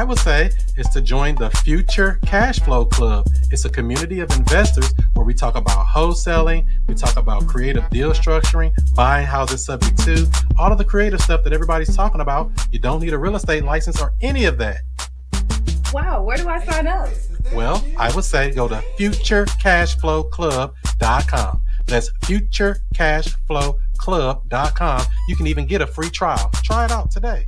would say is to join the Future Cash Flow Club. It's a community of investors where we talk about wholesaling, we talk about creative deal structuring, buying houses subject to, all of the creative stuff that everybody's talking about. You don't need a real estate license or any of that. Wow, where do I sign up? Well, I would say go to futurecashflowclub.com. That's futurecashflowclub.com. You can even get a free trial. Try it out today.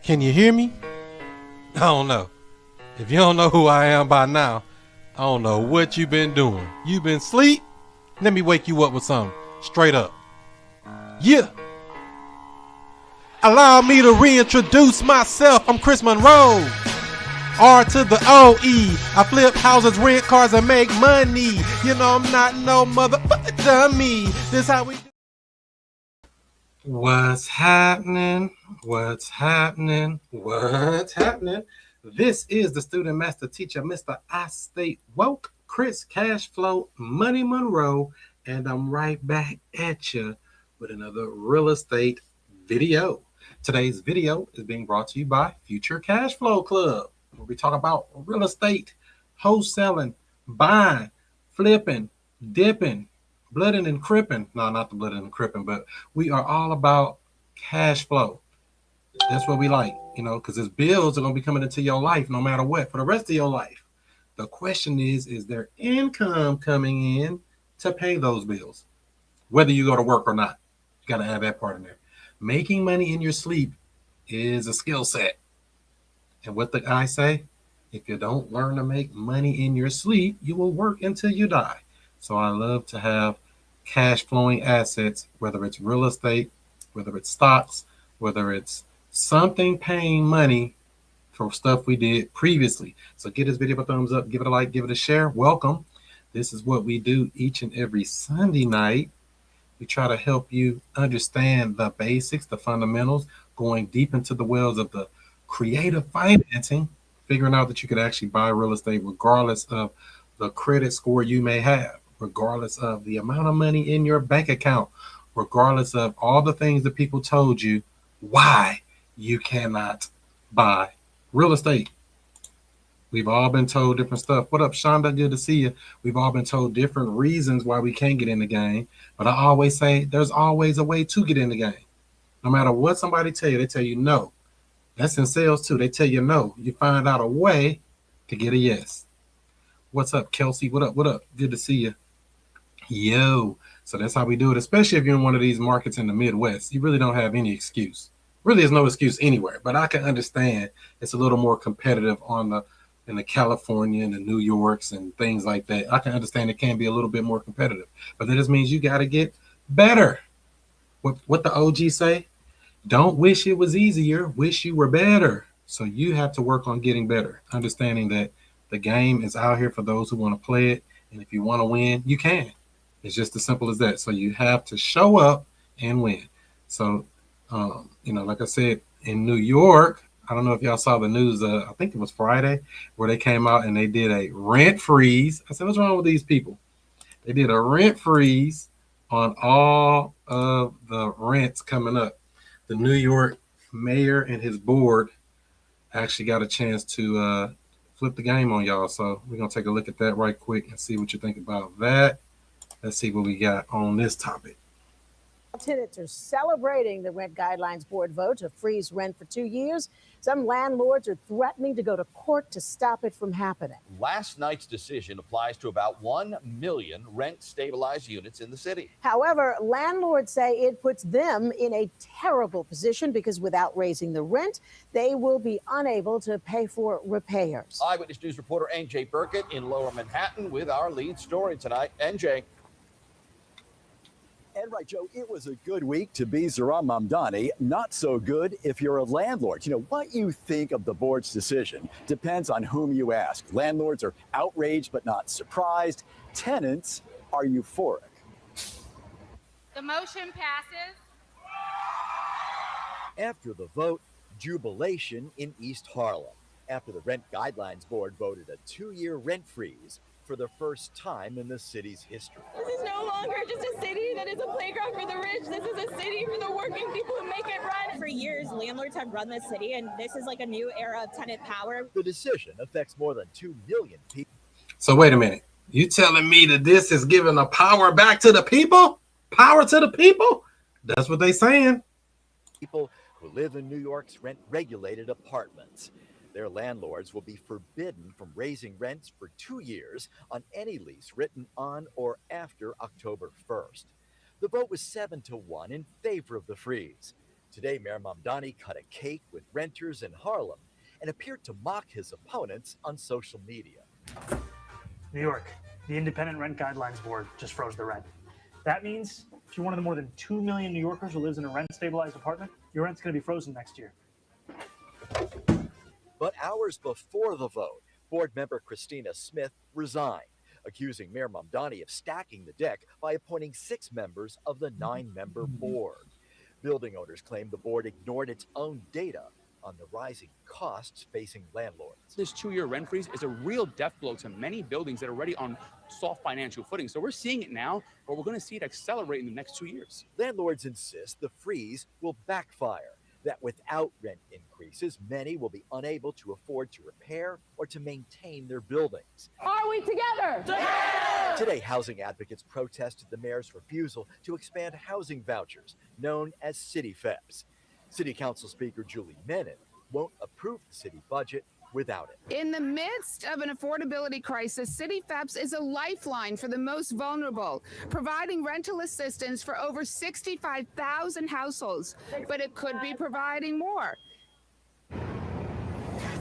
Can you hear me? I don't know. If you don't know who I am by now, I don't know what you been doing. You been asleep? Let me wake you up with something. Straight up. Yeah. Allow me to reintroduce myself. I'm Chris Monroe. R to the O-E. I flip houses, rent cars, and make money. You know I'm not no motherfucker dummy. This how we do. What's happening? What's happening? What's happening? This is the student master teacher, Mr. I Stay Woke, Chris Cashflow Money Monroe, and I'm right back at you with another real estate video. Today's video is being brought to you by Future Cashflow Club, where we talk about real estate, wholesaling, buying, flipping, dipping, blooding and cripping. No, not the blooding and cripping, but we are all about cash flow. That's what we like, because there's bills that are going to be coming into your life no matter what for the rest of your life. The question is there income coming in to pay those bills? Whether you go to work or not, you got to have that part in there. Making money in your sleep is a skill set. And what the guy say? If you don't learn to make money in your sleep, you will work until you die. So I love to have cash flowing assets, whether it's real estate, whether it's stocks, whether it's something paying money for stuff we did previously. So give this video a thumbs up, give it a like, give it a share. Welcome. This is what we do each and every Sunday night. We try to help you understand the basics, the fundamentals, going deep into the wells of the creative financing, figuring out that you could actually buy real estate regardless of the credit score you may have, regardless of the amount of money in your bank account, regardless of all the things that people told you why you cannot buy real estate. We've all been told different stuff. What up, Shonda? Good to see you. We've all been told different reasons why we can't get in the game. But I always say there's always a way to get in the game. No matter what somebody tell you, they tell you no. That's in sales too. They tell you no. You find out a way to get a yes. What's up, Kelsey? What up? What up? Good to see you. Yo. So that's how we do it, especially if you're in one of these markets in the Midwest. You really don't have any excuse. Really, there's no excuse anywhere. But I can understand it's a little more competitive in the California and the New Yorks and things like that. I can understand it can be a little bit more competitive. But that just means you got to get better. What the OG say? Don't wish it was easier, wish you were better. So you have to work on getting better, understanding that the game is out here for those who want to play it. And if you want to win, you can. It's just as simple as that. So you have to show up and win. So, like I said, in New York, I don't know if y'all saw the news. I think it was Friday where they came out and they did a rent freeze. I said, what's wrong with these people? They did a rent freeze on all of the rents coming up. The New York mayor and his board actually got a chance to flip the game on y'all. So we're going to take a look at that right quick and see what you think about that. Let's see what we got on this topic. Tenants are celebrating the Rent Guidelines Board vote to freeze rent for 2 years. Some landlords are threatening to go to court to stop it from happening. Last night's decision applies to about 1 million rent-stabilized units in the city. However, landlords say it puts them in a terrible position because without raising the rent, they will be unable to pay for repairs. Eyewitness News reporter NJ Burkett in Lower Manhattan with our lead story tonight. NJ. And right, Joe, it was a good week to be Zohran Mamdani. Not so good if you're a landlord. What you think of the board's decision depends on whom you ask. Landlords are outraged but not surprised. Tenants are euphoric. The motion passes. After the vote, jubilation in East Harlem. After the Rent Guidelines Board voted a 2-year rent freeze for the first time in the city's history. This is no longer just a city that is a playground for the rich. This is a city for the working people who make it run. For years, landlords have run this city, and this is like a new era of tenant power. The decision affects more than 2 million people. So wait a minute. You telling me that this is giving the power back to the people? Power to the people? That's what they saying. People who live in New York's rent-regulated apartments. Their landlords will be forbidden from raising rents for 2 years on any lease written on or after October 1st. The vote was 7-1 in favor of the freeze. Today, Mayor Mamdani cut a cake with renters in Harlem and appeared to mock his opponents on social media. New York, the Independent Rent Guidelines Board just froze the rent. That means if you're one of the more than 2 million New Yorkers who lives in a rent-stabilized apartment, your rent's going to be frozen next year. But hours before the vote, board member Christina Smith resigned, accusing Mayor Mamdani of stacking the deck by appointing 6 members of the 9-member board. Building owners claim the board ignored its own data on the rising costs facing landlords. This 2-year rent freeze is a real death blow to many buildings that are already on soft financial footing. So we're seeing it now, but we're going to see it accelerate in the next 2 years. Landlords insist the freeze will backfire, that without rent increases, many will be unable to afford to repair or to maintain their buildings. Are we together? Yeah! Today, housing advocates protested the mayor's refusal to expand housing vouchers, known as city FEPs. City Council Speaker Julie Menon won't approve the city budget without it. In the midst of an affordability crisis, City FEPs is a lifeline for the most vulnerable, providing rental assistance for over 65,000 households, but it could be providing more.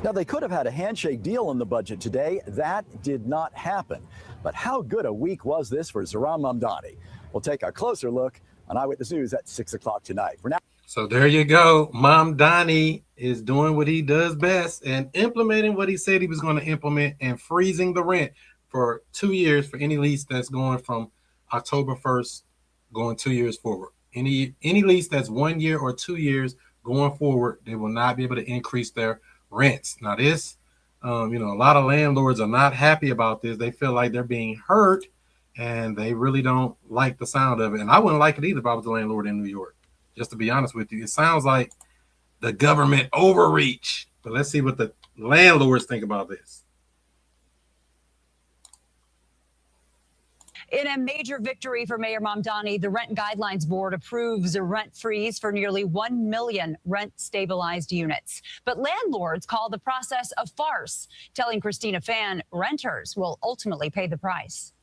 Now, they could have had a handshake deal on the budget today. That did not happen. But how good a week was this for Zohran Mamdani? We'll take a closer look on Eyewitness News at 6 o'clock tonight. For now. So there you go. Mamdani is doing what he does best and implementing what he said he was going to implement and freezing the rent for 2 years for any lease that's going from October 1st going 2 years forward. Any lease that's 1 year or 2 years going forward, they will not be able to increase their rents. Now this, a lot of landlords are not happy about this. They feel like they're being hurt and they really don't like the sound of it. And I wouldn't like it either if I was a landlord in New York. Just to be honest with you, it sounds like the government overreach. But let's see what the landlords think about this. In a major victory for Mayor Mamdani, the Rent Guidelines Board approves a rent freeze for nearly 1 million rent-stabilized units. But landlords call the process a farce, telling Christina Fan renters will ultimately pay the price.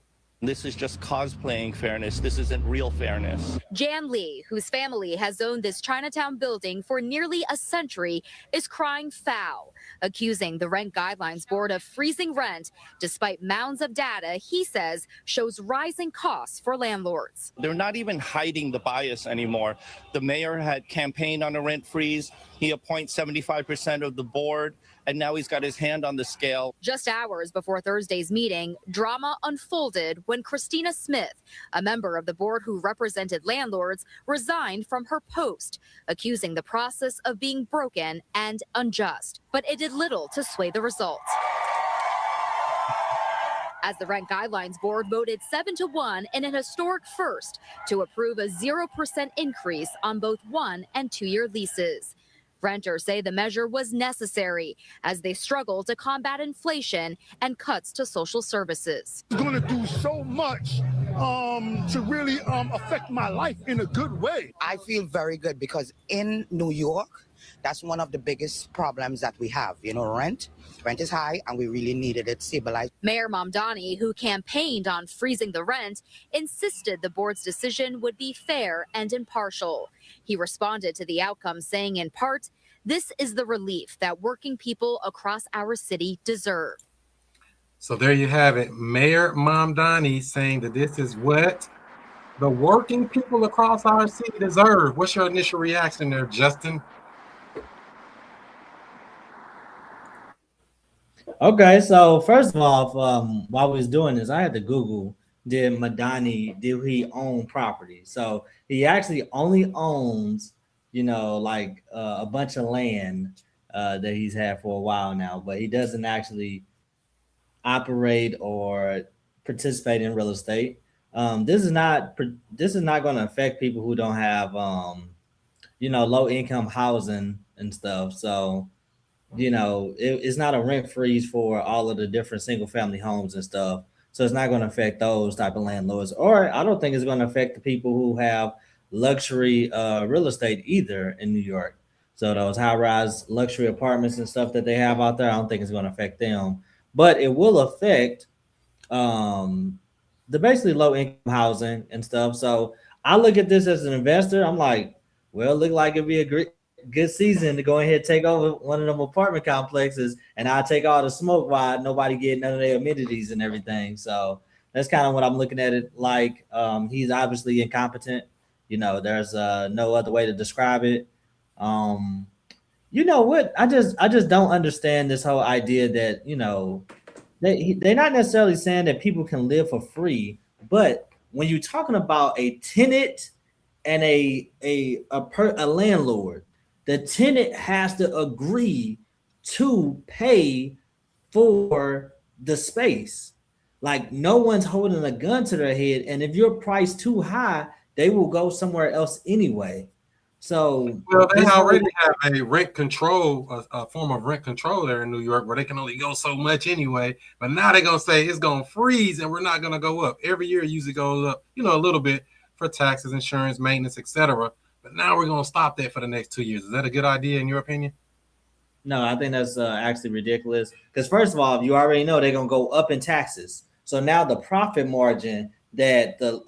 This is just cosplaying fairness. This isn't real fairness. Jan Lee, whose family has owned this Chinatown building for nearly a century, is crying foul, accusing the Rent Guidelines Board of freezing rent, despite mounds of data he says shows rising costs for landlords. They're not even hiding the bias anymore. The mayor had campaigned on a rent freeze. He appoints 75% of the board, and now he's got his hand on the scale. Just hours before Thursday's meeting, drama unfolded when Christina Smith, a member of the board who represented landlords, resigned from her post, accusing the process of being broken and unjust. But it did little to sway the results, as the Rent Guidelines Board voted 7-1 in an historic first to approve a 0% increase on both 1- and 2-year leases. Renters say the measure was necessary as they struggle to combat inflation and cuts to social services. It's going to do so much to really affect my life in a good way. I feel very good because in New York, that's one of the biggest problems that we have. Rent is high and we really needed it stabilized. Mayor Mamdani, who campaigned on freezing the rent, insisted the board's decision would be fair and impartial. He responded to the outcome saying, in part, this is the relief that working people across our city deserve. So there you have it. Mayor Mamdani saying that this is what the working people across our city deserve. What's your initial reaction there, Justin? Okay, so first of all, while we was doing this, I had to Google, did he own property? So he actually only owns, a bunch of land that he's had for a while now, but he doesn't actually operate or participate in real estate. This is not going to affect people who don't have, low income housing and stuff. So, it's not a rent freeze for all of the different single family homes and stuff. So it's not going to affect those type of landlords, or I don't think it's going to affect the people who have luxury real estate either in New York. So those high-rise luxury apartments and stuff that they have out there, I don't think it's going to affect them. But it will affect the basically low-income housing and stuff. So I look at this as an investor. I'm like, well, it looked like it'd be a good season to go ahead and take over one of them apartment complexes, and I'll take all the smoke while nobody get none of their amenities and everything. So that's kind of what I'm looking at it like. He's obviously incompetent. There's no other way to describe it. You know what? I just don't understand this whole idea that they're not necessarily saying that people can live for free, but when you're talking about a tenant and a landlord, the tenant has to agree to pay for the space. Like no one's holding a gun to their head, and if you're priced too high, they will go somewhere else anyway. So well, they already have a rent control, a form of rent control there in New York where they can only go so much anyway. But now they're gonna say it's gonna freeze and we're not gonna go up. Every year it usually goes up, a little bit for taxes, insurance, maintenance, etc. But now we're gonna stop that for the next 2 years. Is that a good idea in your opinion? No, I think that's actually ridiculous. Because first of all, you already know they're gonna go up in taxes. So now the profit margin that the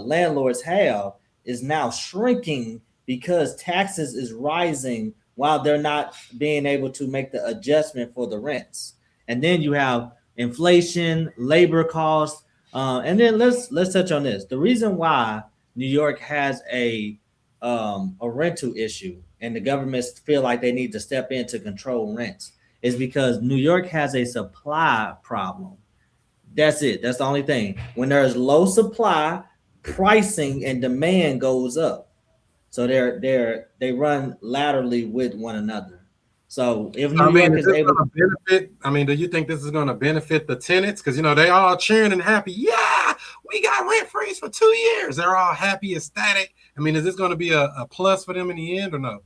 landlords have is now shrinking because taxes is rising while they're not being able to make the adjustment for the rents. And then you have inflation, labor costs, and then let's touch on this. The reason why New York has a rental issue and the governments feel like they need to step in to control rents is because New York has a supply problem. That's it. That's the only thing. When there's low supply, pricing and demand goes up. So they run laterally with one another. So if New York is able to benefit, do you think this is going to benefit the tenants? Because they all cheering and happy. Yeah, we got rent freeze for 2 years. They're all happy, ecstatic. Is this going to be a plus for them in the end or no?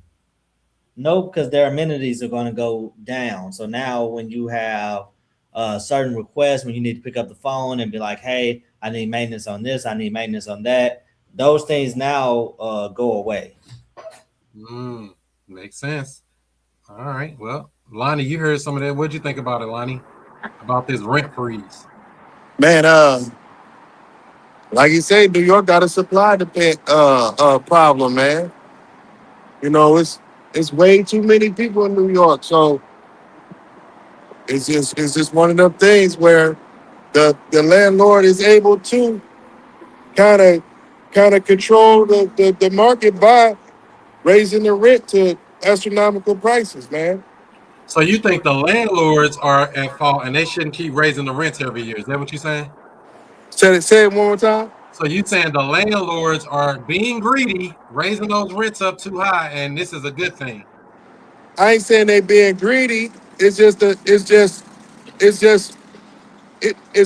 No, because their amenities are going to go down. So now when you have certain requests, when you need to pick up the phone and be like, hey, I need maintenance on this, I need maintenance on that, those things now go away. Makes sense. All right. Well, Lonnie, you heard some of that. What'd you think about it, Lonnie? About this rent freeze? Man, like you say, New York got a supply problem, man. It's way too many people in New York, so it's just one of them things where the landlord is able to kind of control the market by raising the rent to astronomical prices, man. So you think the landlords are at fault and they shouldn't keep raising the rents every year? Is that what you're saying? Say it one more time. So you saying the landlords are being greedy, raising those rents up too high, and this is a good thing? I ain't saying they being greedy. It's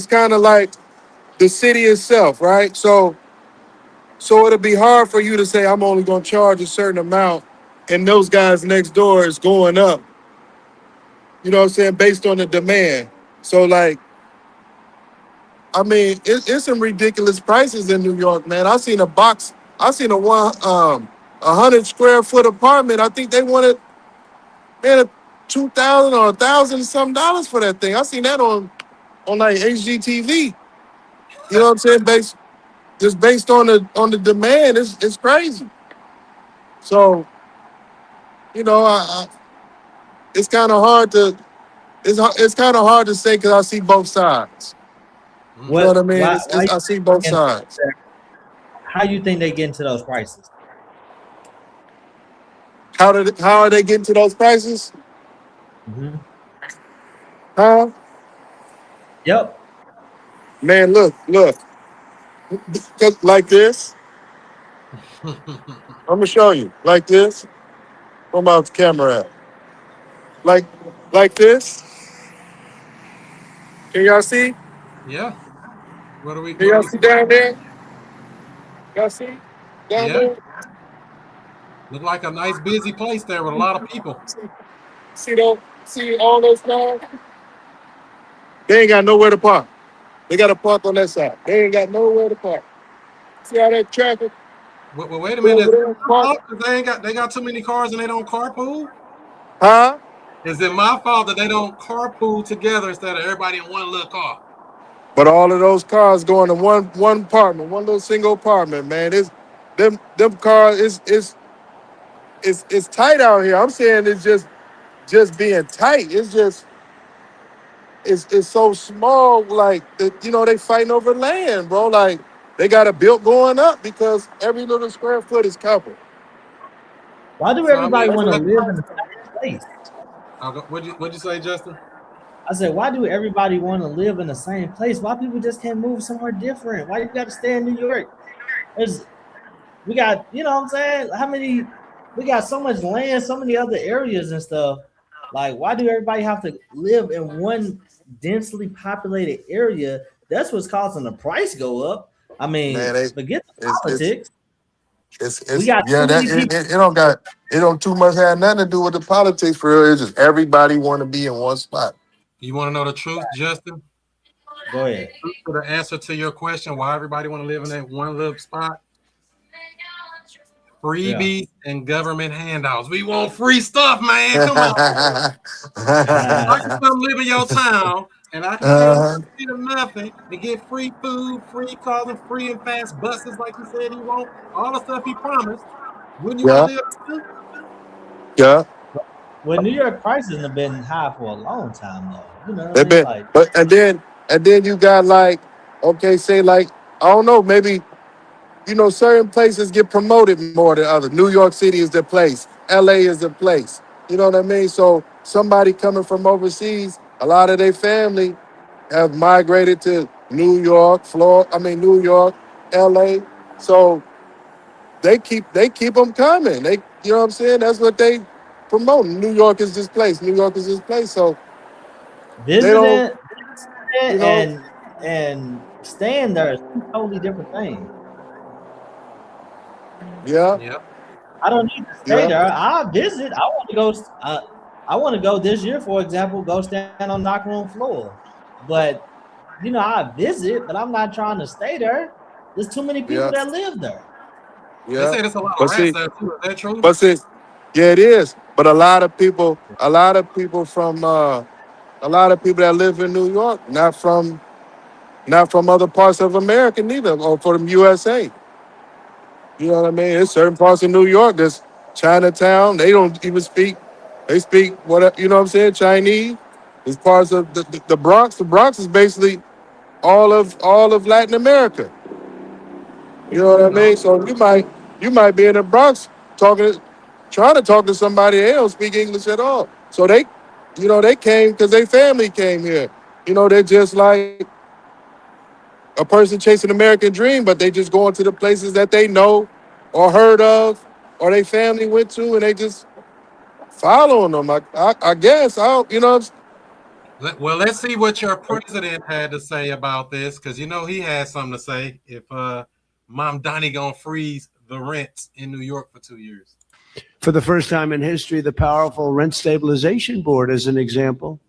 kind of like the city itself, right? So it'll be hard for you to say I'm only going to charge a certain amount, and those guys next door is going up. You know what I'm saying? Based on the demand. So it's some ridiculous prices in New York, man. I seen a 100 square foot apartment. I think they wanted, man, $2,000 or $1,000 for that thing. I seen that on like HGTV. You know what I'm saying? Based on the demand, it's crazy. So, it's kind of hard to say because I see both sides. You know what I mean? I see both sides. How do you think they get into those prices? How are they getting to those prices? Mm-hmm. Huh? Yep. Man, look. Just like this. I'm gonna show you. Like this. Where my camera at? Like this. Can y'all see? Yeah. What are we? Can y'all see down there? Y'all see? Down there? Look like a nice busy place there with a lot of people. See all those cars? They ain't got nowhere to park. They got to park on that side. They ain't got nowhere to park. See how that traffic? Well, wait a minute. They got too many cars and they don't carpool? Huh? Is it my fault that they don't carpool together instead of everybody in one little car? But all of those cars going to one apartment, one little single apartment, man. Them cars, it's tight out here. I'm saying it's just being tight. It's so small. Like they fighting over land, bro. Like they got a bill going up because every little square foot is covered. Why do So I mean, everybody want to live in the same place? what'd you say, Justin? I said, why do everybody want to live in the same place? Why people just can't move somewhere different? Why you got to stay in New York? We got, you know what I'm saying? We got so much land, so many other areas and stuff. Like, why do everybody have to live in one densely populated area? That's what's causing the price go up. I mean, forget the politics. It don't too much have nothing to do with the politics for real. It's just everybody want to be in one spot. You want to know the truth, Justin? Go ahead. For the answer to your question, why everybody want to live in that one little spot? Freebies and government handouts. We want free stuff, man. Come on. I can come live in your town and I can pay nothing and get free food, free cars, and free and fast buses like he said he won't. All the stuff he promised. Wouldn't you want to live too? Yeah. Well, New York prices have been high for a long time, though. You know, They've been, and then you got like, okay, say like, I don't know, maybe, certain places get promoted more than others. New York City is the place. LA is the place. You know what I mean? So somebody coming from overseas, a lot of their family have migrated to New York, New York, LA. So they keep them coming. You know what I'm saying? That's what they promote. New York is this place. New York is this place. So visiting and staying there is a totally different thing. Yeah. I don't need to stay there. I'll visit. I want to go. I want to go this year, for example, go stand on knock room floor. But I visit, but I'm not trying to stay there. There's too many people that live there. Yeah. They say there's a lot of rats there too. Is that true? But see, yeah, it is. But a lot of people that live in New York, not from other parts of America neither, or from USA. You know what I mean? There's certain parts of New York that's Chinatown. They don't even speak. They speak what you know what I'm saying? Chinese. There's parts of the Bronx. The Bronx is basically all of Latin America. You know what I mean? So you might be in the Bronx trying to talk to somebody they don't speak English at all. So they came because their family came here. They're just like a person chasing the American dream, but they just going to the places that they know or heard of or their family went to, and they just following them. I guess. Well, let's see what your president had to say about this, because he had something to say. If Mom Donnie gonna freeze the rents in New York for 2 years. For the first time in history, the powerful Rent Stabilization Board, as an example,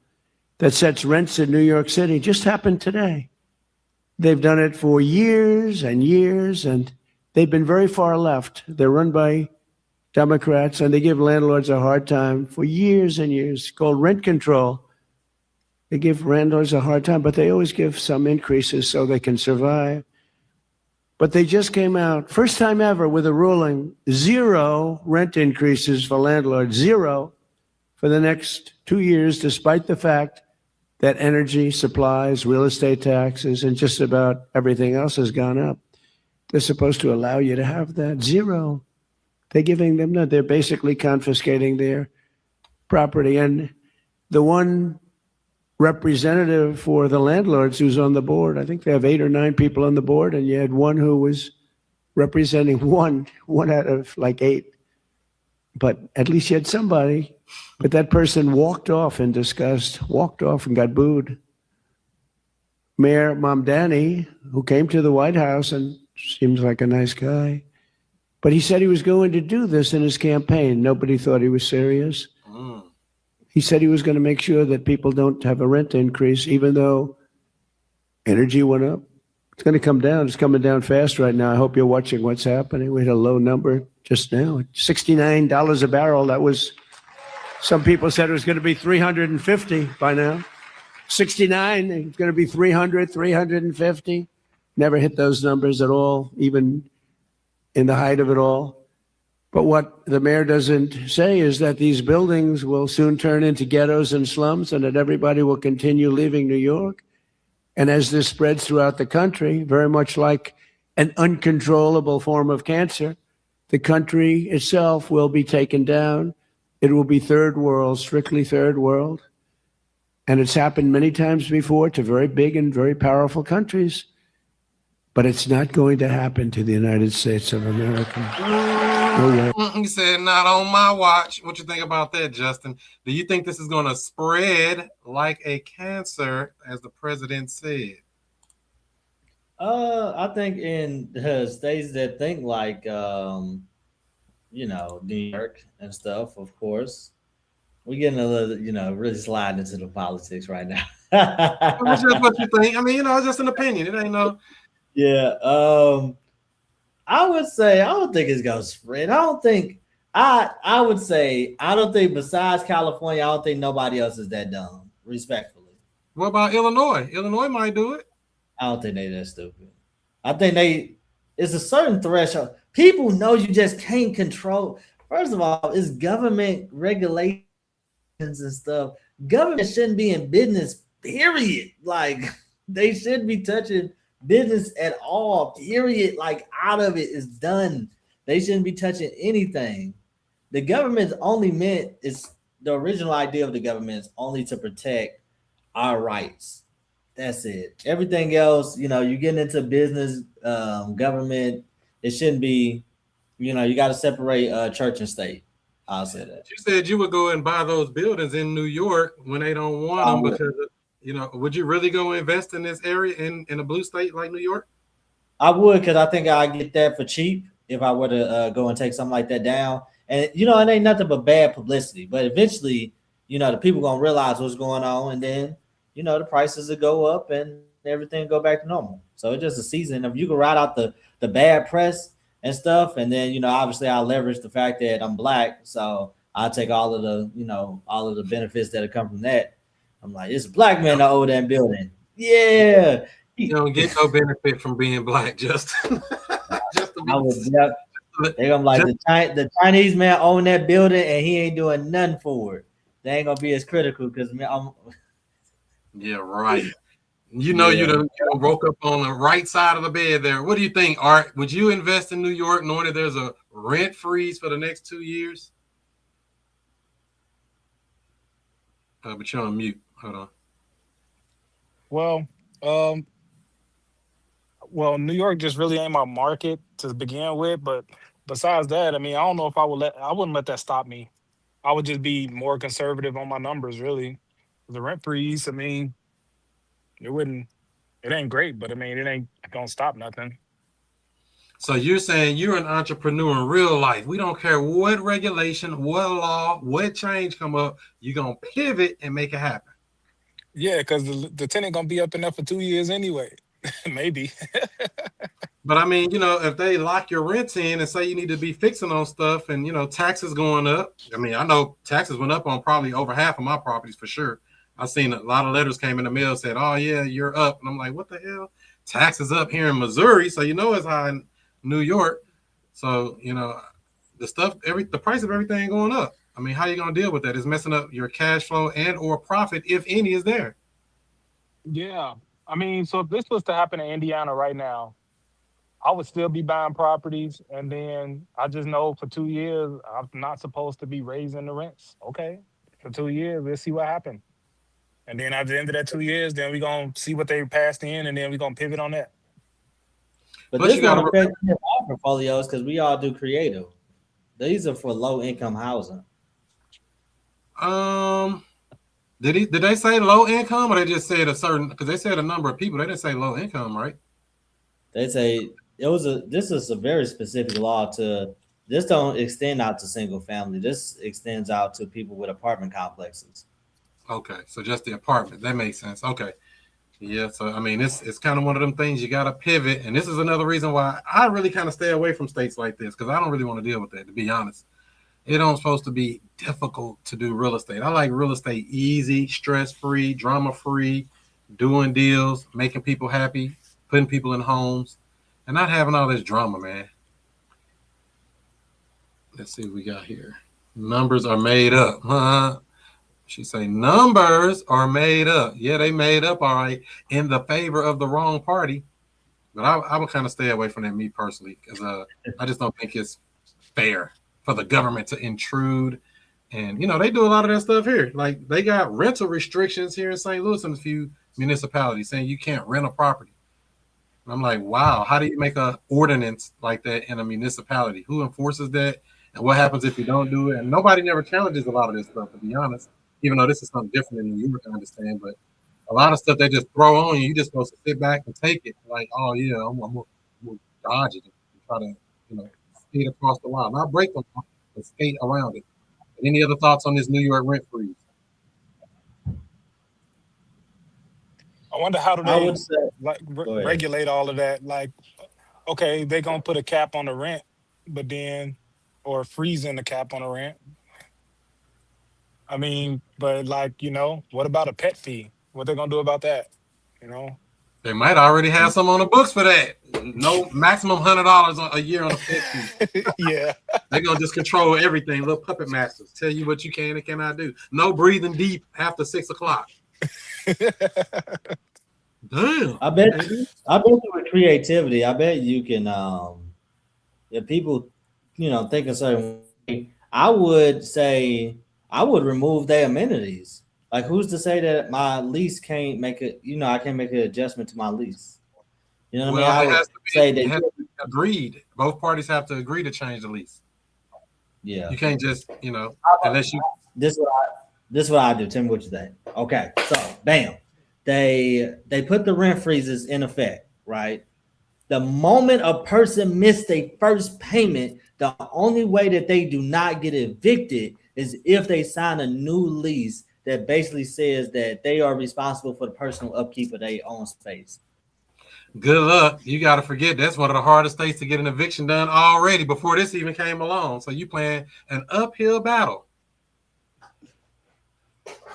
that sets rents in New York City, just happened today. They've done it for years and years, and they've been very far left. They're run by Democrats, and they give landlords a hard time for years and years. It's called rent control. They give landlords a hard time, but they always give some increases so they can survive. But they just came out, first time ever, with a ruling, 0 rent increases for landlords, 0 for the next 2 years, despite the fact that energy, supplies, real estate taxes, and just about everything else has gone up. They're supposed to allow you to have that 0. They're giving them that. They're basically confiscating their property. And the one representative for the landlords who's on the board, I think they have 8 or 9 people on the board, and you had one who was representing one out of like 8. But at least you had somebody. But that person walked off in disgust, walked off and got booed. Mayor Mamdani, who came to the White House and seems like a nice guy, but he said he was going to do this in his campaign. Nobody thought he was serious. He said he was going to make sure that people don't have a rent increase, even though energy went up. It's going to come down. It's coming down fast right now. I hope you're watching what's happening. We had a low number just now, $69 a barrel. That was, some people said it was going to be 350 by now. 69, it's going to be 300, 350. Never hit those numbers at all, even in the height of it all. But what the mayor doesn't say is that these buildings will soon turn into ghettos and slums, and that everybody will continue leaving New York. And as this spreads throughout the country, very much like an uncontrollable form of cancer, the country itself will be taken down. It will be third world, strictly third world. And it's happened many times before to very big and very powerful countries. But it's not going to happen to the United States of America. No way. He said, not on my watch. What you think about that, Justin? Do you think this is going to spread like a cancer, as the president said? I think in the states that think like, New York and stuff, of course, we're getting a little, really sliding into the politics right now. It's just what you think. I mean, it's just an opinion. It ain't no. Yeah. I would say I don't think it's gonna spread. I would say I don't think besides California, I don't think nobody else is that dumb, respectfully. What about Illinois? Illinois might do it. I don't think they that stupid. I think it's a certain threshold. People know you just can't control. First of all, it's government regulations and stuff. Government shouldn't be in business, period. Like they shouldn't be touching business at all, period. Like out of it is done. They shouldn't be touching anything. The government's only meant is the original idea of the government is only to protect our rights. That's it. Everything else, you getting into business, government, it shouldn't be, you got to separate church and state. I'll say that. You said you would go and buy those buildings in New York when they don't want them because would you really go invest in this area in a blue state like New York? I would, because I think I'd get that for cheap if I were to go and take something like that down. And, it ain't nothing but bad publicity. But eventually, the people going to realize what's going on. And then, the prices will go up and everything go back to normal. So it's just a season. If you can ride out the bad press and stuff, and then, obviously I'll leverage the fact that I'm black. So I'll take all of the benefits that come from that. I'm like, it's a black man that own that building. Yeah. You don't get no benefit from being black, Justin. They're gonna like the Chinese man own that building and he ain't doing nothing for it. They ain't gonna be as critical because I'm. Yeah, right. You done woke up on the right side of the bed there. What do you think, Art? Would you invest in New York knowing that there's a rent freeze for the next 2 years? But you're on mute. Hold on. Well, New York just really ain't my market to begin with. But besides that, I don't know if I wouldn't let that stop me. I would just be more conservative on my numbers, really. The rent freeze, it ain't great, but it ain't gonna stop nothing. So you're saying you're an entrepreneur in real life. We don't care what regulation, what law, what change come up. You're gonna pivot and make it happen. Yeah, because the tenant gonna be up in there for 2 years anyway. Maybe. But if they lock your rents in and say you need to be fixing on stuff and taxes going up. I know taxes went up on probably over half of my properties for sure. I seen a lot of letters came in the mail said, "Oh yeah, you're up," and I'm like, "What the hell? Taxes up here in Missouri, so it's high in New York." So the price of everything going up. How you gonna deal with that? It's messing up your cash flow and or profit, if any, is there. Yeah. So if this was to happen in Indiana right now, I would still be buying properties. And then I just know for 2 years, I'm not supposed to be raising the rents. Okay. For 2 years, let's see what happens. And then at the end of that 2 years, then we're going to see what they passed in, and then we're going to pivot on that. But this don't affect our portfolios because we all do creative. These are for low income housing. Did they say low income, or they just said because they said a number of people. They didn't say low income, right? They say this is a very specific law this don't extend out to single family. This extends out to people with apartment complexes. Okay, so just the apartment. That makes sense. Okay. Yeah, so it's kind of one of them things you got to pivot, and this is another reason why I really kind of stay away from states like this, because I don't really want to deal with that, to be honest. It don't supposed to be difficult to do real estate. I like real estate easy, stress-free, drama-free, doing deals, making people happy, putting people in homes, and not having all this drama, man. Let's see what we got here. Numbers are made up, huh? She say numbers are made up. Yeah, they made up all right in the favor of the wrong party. But I would kind of stay away from that, me personally, because I just don't think it's fair for the government to intrude. And they do a lot of that stuff here. Like they got rental restrictions here in St. Louis in a few municipalities saying you can't rent a property. And I'm like, wow, how do you make a ordinance like that in a municipality? Who enforces that? And what happens if you don't do it? And nobody never challenges a lot of this stuff, to be honest. Even though this is something different in New York, I understand. But a lot of stuff they just throw on you. You just supposed to sit back and take it. Like, oh yeah, I'm gonna dodge it and try to, skate across the line. Not break them, but skate around it. Any other thoughts on this New York rent freeze? I wonder how do they regulate all of that? Like, okay, they're gonna put a cap on the rent, but then or freezing the cap on the rent. I mean, but what about a pet fee? What they gonna do about that? They might already have some on the books for that. No maximum $100 a year on a pet fee. Yeah, they're gonna just control everything. Little puppet masters tell you what you can and cannot do. No breathing deep after 6 o'clock. Damn. I bet with creativity, I bet you can. If people, think a certain way, I would say I would remove their amenities. Like, who's to say that my lease can't make it? I can't make an adjustment to my lease. You know what I mean? I would say it has to be agreed. Both parties have to agree to change the lease. Yeah, you can't just unless you. This is what I do. Tell me what you think. Okay, so bam, they put the rent freezes in effect, right? The moment a person missed their first payment, the only way that they do not get evicted is if they sign a new lease that basically says that they are responsible for the personal upkeep of their own space. Good luck. You got to forget that's one of the hardest states to get an eviction done already before this even came along. So you playing an uphill battle.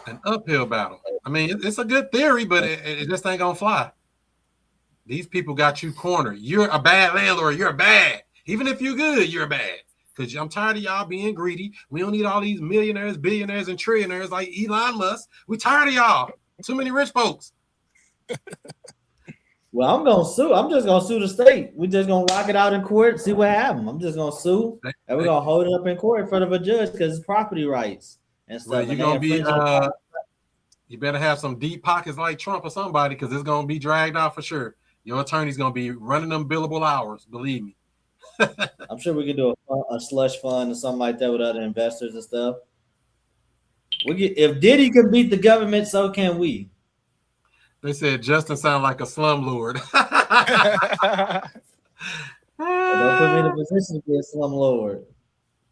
An uphill battle. I mean, it's a good theory, but it just ain't gonna fly. These people got you cornered. You're a bad landlord. You're bad. Even if you're good, you're bad. Because I'm tired of y'all being greedy. We don't need all these millionaires, billionaires, and trillionaires like Elon Musk. We tired of y'all. Too many rich folks. Well, I'm gonna sue. I'm just gonna sue the state. We're just gonna rock it out in court, see what happens. I'm just gonna sue, and we're gonna hold it up in court in front of a judge because it's property rights and stuff. Well, you're gonna be. You better have some deep pockets like Trump or somebody, because it's gonna be dragged out for sure. Your attorney's gonna be running them billable hours. Believe me. I'm sure we could do a slush fund or something like that with other investors and stuff. If Diddy can beat the government, so can we. They said Justin sounded like a slumlord. Don't put me in a position to be a slumlord.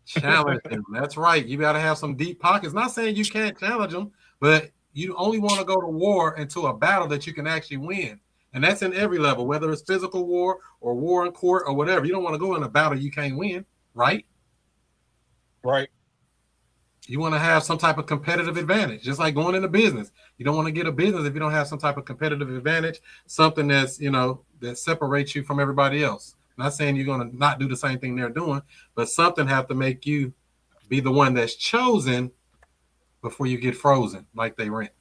Challenge him. That's right. You got to have some deep pockets. Not saying you can't challenge them, but you only want to go to war into a battle that you can actually win. And that's in every level, whether it's physical war or war in court or whatever. You don't want to go in a battle you can't win, right? Right. You want to have some type of competitive advantage, just like going into business. You don't want to get a business if you don't have some type of competitive advantage, something that's, that separates you from everybody else. I'm not saying you're going to not do the same thing they're doing, but something have to make you be the one that's chosen before you get frozen like they rent.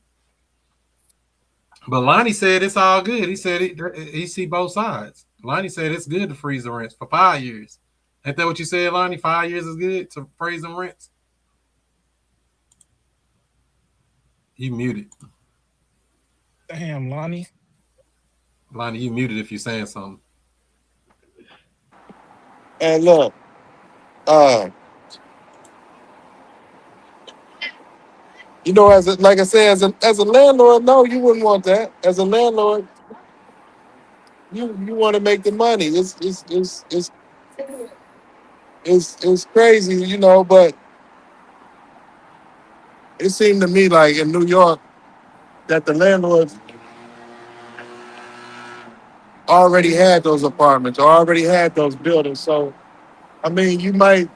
But Lonnie said it's all good. He said he see both sides. Lonnie said it's good to freeze the rents for 5 years. Ain't that what you said, Lonnie? 5 years is good to freeze them rents? You muted. Damn, Lonnie. Lonnie, you muted if you're saying something. And look, like I said, as a landlord, no, you wouldn't want that. As a landlord, you want to make the money. It's crazy, but it seemed to me like in New York that the landlords already had those apartments or already had those buildings. So, I mean, you might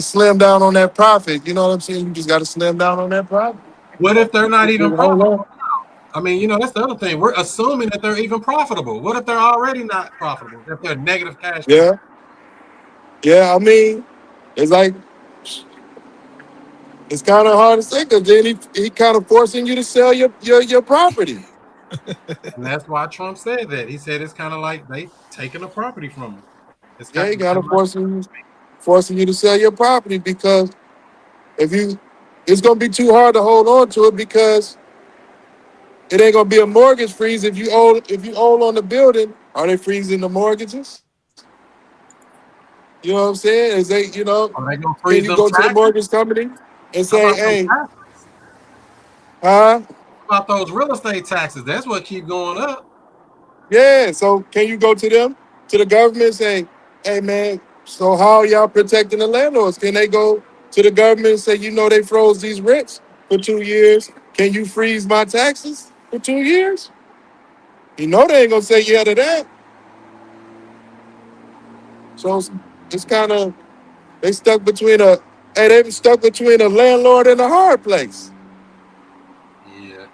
slim down on that profit. You know what I'm saying? You just got to slim down on that profit. What if they're not even profitable? I mean, that's the other thing. We're assuming that they're even profitable. What if they're already not profitable? If they're negative cash flow? Yeah. Yeah, I mean, it's like it's kind of hard to say because then he kind of forcing you to sell your property. And that's why Trump said that. He said it's kind of like they taking a property from him. It's Yeah, he kind kind of of forcing you to sell your property because if you, it's gonna be too hard to hold on to it because it ain't gonna be a mortgage freeze if you owe on the building. Are they freezing the mortgages? You know what I'm saying? Is they, are they gonna can freeze you them go to the taxes? mortgage company and How say, about those hey, taxes? huh? How about those real estate taxes? That's what keep going up. Yeah, so can you go to them, to the government and say, hey man, so how are y'all protecting the landlords? Can they go to the government and say, they froze these rents for 2 years. Can you freeze my taxes for 2 years? They ain't gonna say yeah to that. So it's kind of they stuck between a landlord and a hard place. Yeah.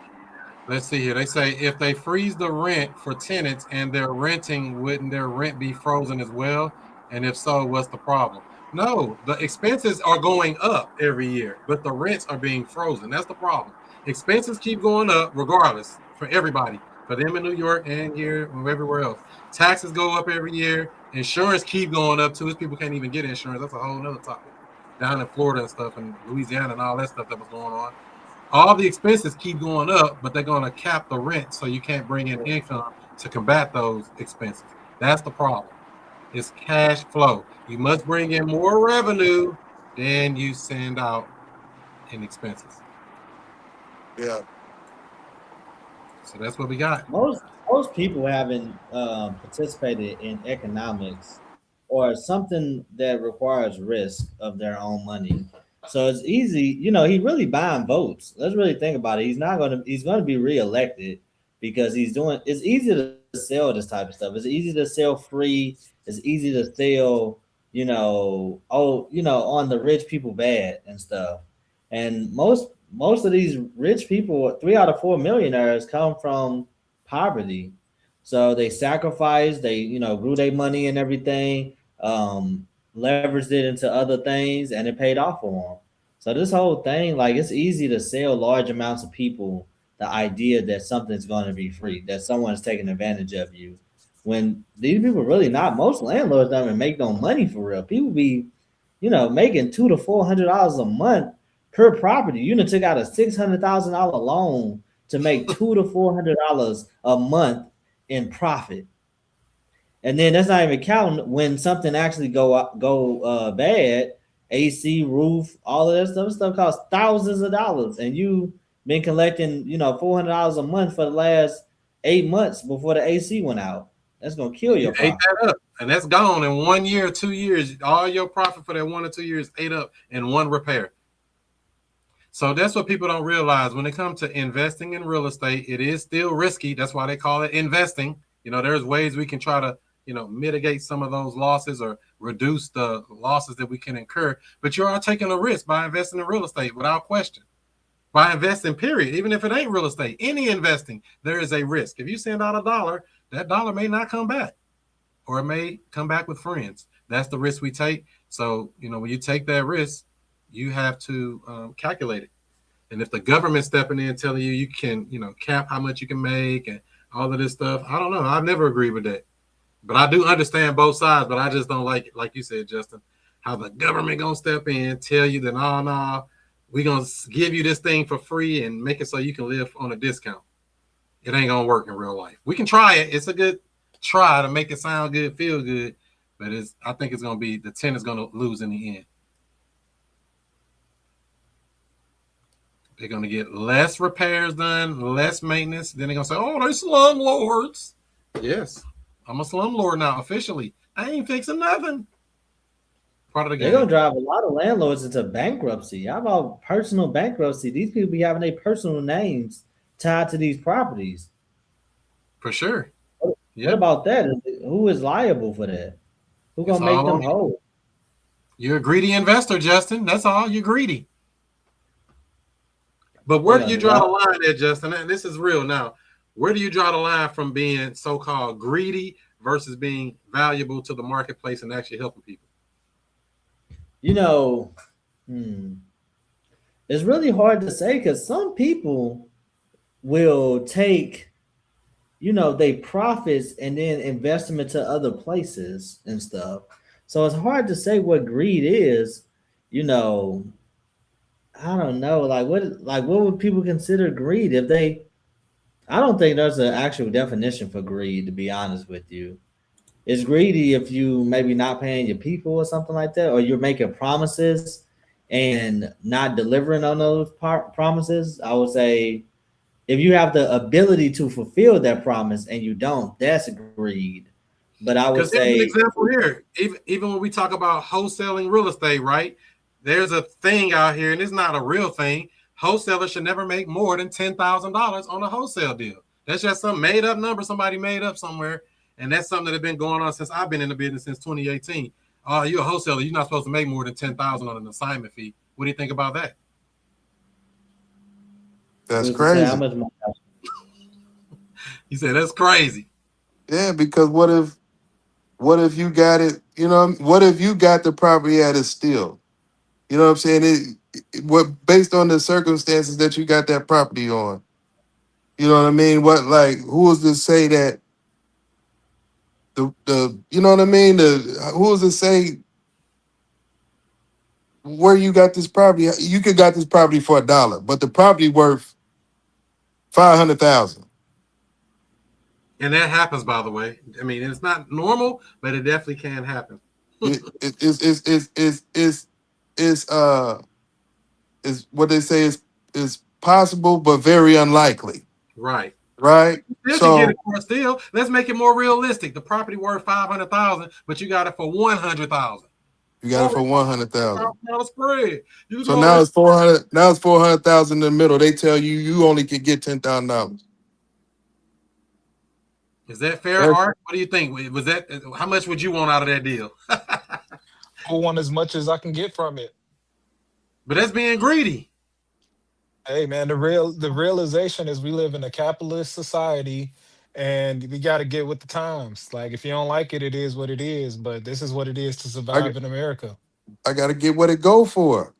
Let's see here. They say if they freeze the rent for tenants and they're renting, wouldn't their rent be frozen as well? And if so, what's the problem? No, the expenses are going up every year, but the rents are being frozen. That's the problem. Expenses keep going up regardless for everybody, for them in New York and here and everywhere else. Taxes go up every year. Insurance keep going up too. These people can't even get insurance. That's a whole nother topic. Down in Florida and stuff and Louisiana and all that stuff that was going on. All the expenses keep going up, but they're going to cap the rent so you can't bring in income to combat those expenses. That's the problem. It's cash flow. You must bring in more revenue than you send out in expenses. Yeah. So that's what we got. Most people haven't participated in economics or something that requires risk of their own money. So it's easy, he really buying votes. Let's really think about it. He's gonna be reelected because it's easy to sell this type of stuff. It's easy to sell free, it's easy to sell, on the rich people bad and stuff. And most of these rich people, 3 out of 4 millionaires come from poverty. So they sacrificed, they, grew their money and everything, leveraged it into other things, and it paid off for them. So this whole thing, like, it's easy to sell large amounts of people the idea that something's going to be free, that someone's taking advantage of you. When these people really not, most landlords don't even make no money for real. People be, making $200 to $400 a month per property. You took out a $600,000 loan to make $200 to $400 a month in profit, and then that's not even counting when something actually go bad. AC, roof, all of that stuff costs thousands of dollars, and you been collecting $400 a month for the last 8 months before the AC went out. That's gonna kill You your ate profit. that up, and that's gone in 1 year, 2 years. All your profit for that 1 or 2 years ate up in one repair. So that's what people don't realize when it comes to investing in real estate. It is still risky. That's why they call it investing. There's ways we can try to, mitigate some of those losses or reduce the losses that we can incur. But you are taking a risk by investing in real estate without question. By investing, period. Even if it ain't real estate, any investing, there is a risk. If you send out $1, that dollar may not come back, or it may come back with friends. That's the risk we take. So, when you take that risk, you have to calculate it. And if the government's stepping in telling you can, cap how much you can make and all of this stuff, I don't know. I've never agreed with that. But I do understand both sides, but I just don't like it, like you said, Justin, how the government going to step in, tell you that, no, we're going to give you this thing for free and make it so you can live on a discount. It ain't going to work in real life. We can try it. It's a good try to make it sound good, feel good, but I think it's going to be the tenant's going to lose in the end. They're going to get less repairs done, less maintenance. Then they're going to say, oh, they're slumlords. Yes, I'm a slumlord now, officially. I ain't fixing nothing. Part of the game. They're gonna drive a lot of landlords into bankruptcy. How about personal bankruptcy? These people be having their personal names tied to these properties. For sure. What about that? Who is liable for that? Who gonna make them whole? You're a greedy investor, Justin. That's all. You're greedy. But where do you draw the line there, Justin? And this is real now. Where do you draw the line from being so-called greedy versus being valuable to the marketplace and actually helping people? you know, it's really hard to say because some people will take, they profits and then invest them into other places and stuff. So it's hard to say what greed is. You know, I don't know. Like what would people consider greed if they? I don't think there's an actual definition for greed. To be honest with you, it's greedy if you maybe not paying your people or something like that, or you're making promises and not delivering on those promises. I would say if you have the ability to fulfill that promise and you don't, that's greed. But I would Because here's an say, example here. Even when we talk about wholesaling real estate, right? There's a thing out here, and it's not a real thing. Wholesalers should never make more than $10,000 on a wholesale deal. That's just some made up number somebody made up somewhere, and that's something that has been going on since I've been in the business since 2018. Oh, you're a wholesaler. You're not supposed to make more than $10,000 on an assignment fee. What do you think about that? That's what's to say how crazy. much money? He said that's crazy. Yeah, because what if you got it? What if you got the property at a steal? You know what I'm saying? What based on the circumstances that you got that property on? You know what I mean? Who is to say that the you know what I mean? Who is to say where you got this property? You could got this property for $1, but the property worth 500,000. And that happens, by the way. I mean, it's not normal, but it definitely can happen. Is what they say is possible but very unlikely. Right. Right. Still can get it for a steal. Let's make it more realistic. The property worth 500,000, but you got it for 100,000. You got it for 100,000. Spread. So now it's 400. Now it's 400,000 in the middle. They tell you only can get $10,000. Is that fair, Art? What do you think? Was that how much would you want out of that deal? I want as much as I can get from it. But that's being greedy. Hey man, the realization is we live in a capitalist society and we got to get with the times. Like if you don't like it, it is what it is. But this is what it is to survive in America. I got to get what it go for.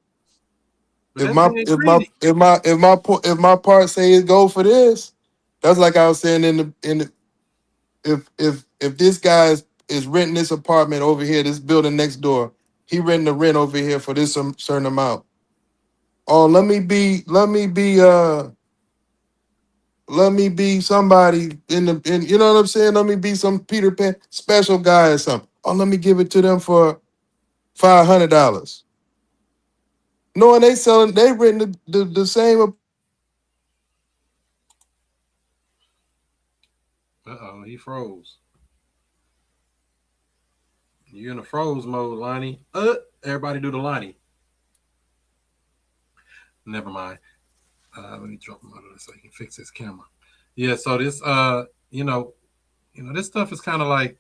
But If my part say it go for this, that's like I was saying if this guy is renting this apartment over here, this building next door, he renting the rent over here for this certain amount. Oh, let me be somebody in you know what I'm saying? Let me be some Peter Pan special guy or something. Oh, let me give it to them for $500. Knowing they renting the same. Uh-oh, he froze. You're in a froze mode, Lonnie. Everybody do the Lonnie. Never mind. Let me drop him out of this so he can fix his camera. Yeah, so this this stuff is kind of like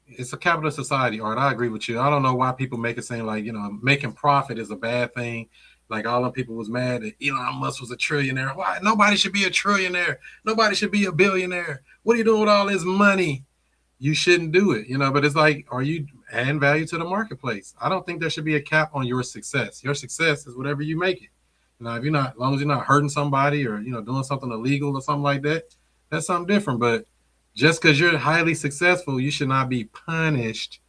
it's a capitalist society, Art. I agree with you. I don't know why people make it seem like, making profit is a bad thing. Like all them people was mad that Elon Musk was a trillionaire. Why? Nobody should be a trillionaire. Nobody should be a billionaire. What are you doing with all this money? You shouldn't do it, but it's like, are you adding value to the marketplace? I don't think there should be a cap on your success. Your success is whatever you make it. If you're not, as long as you're not hurting somebody or, doing something illegal or something like that, that's something different. But just because you're highly successful, you should not be punished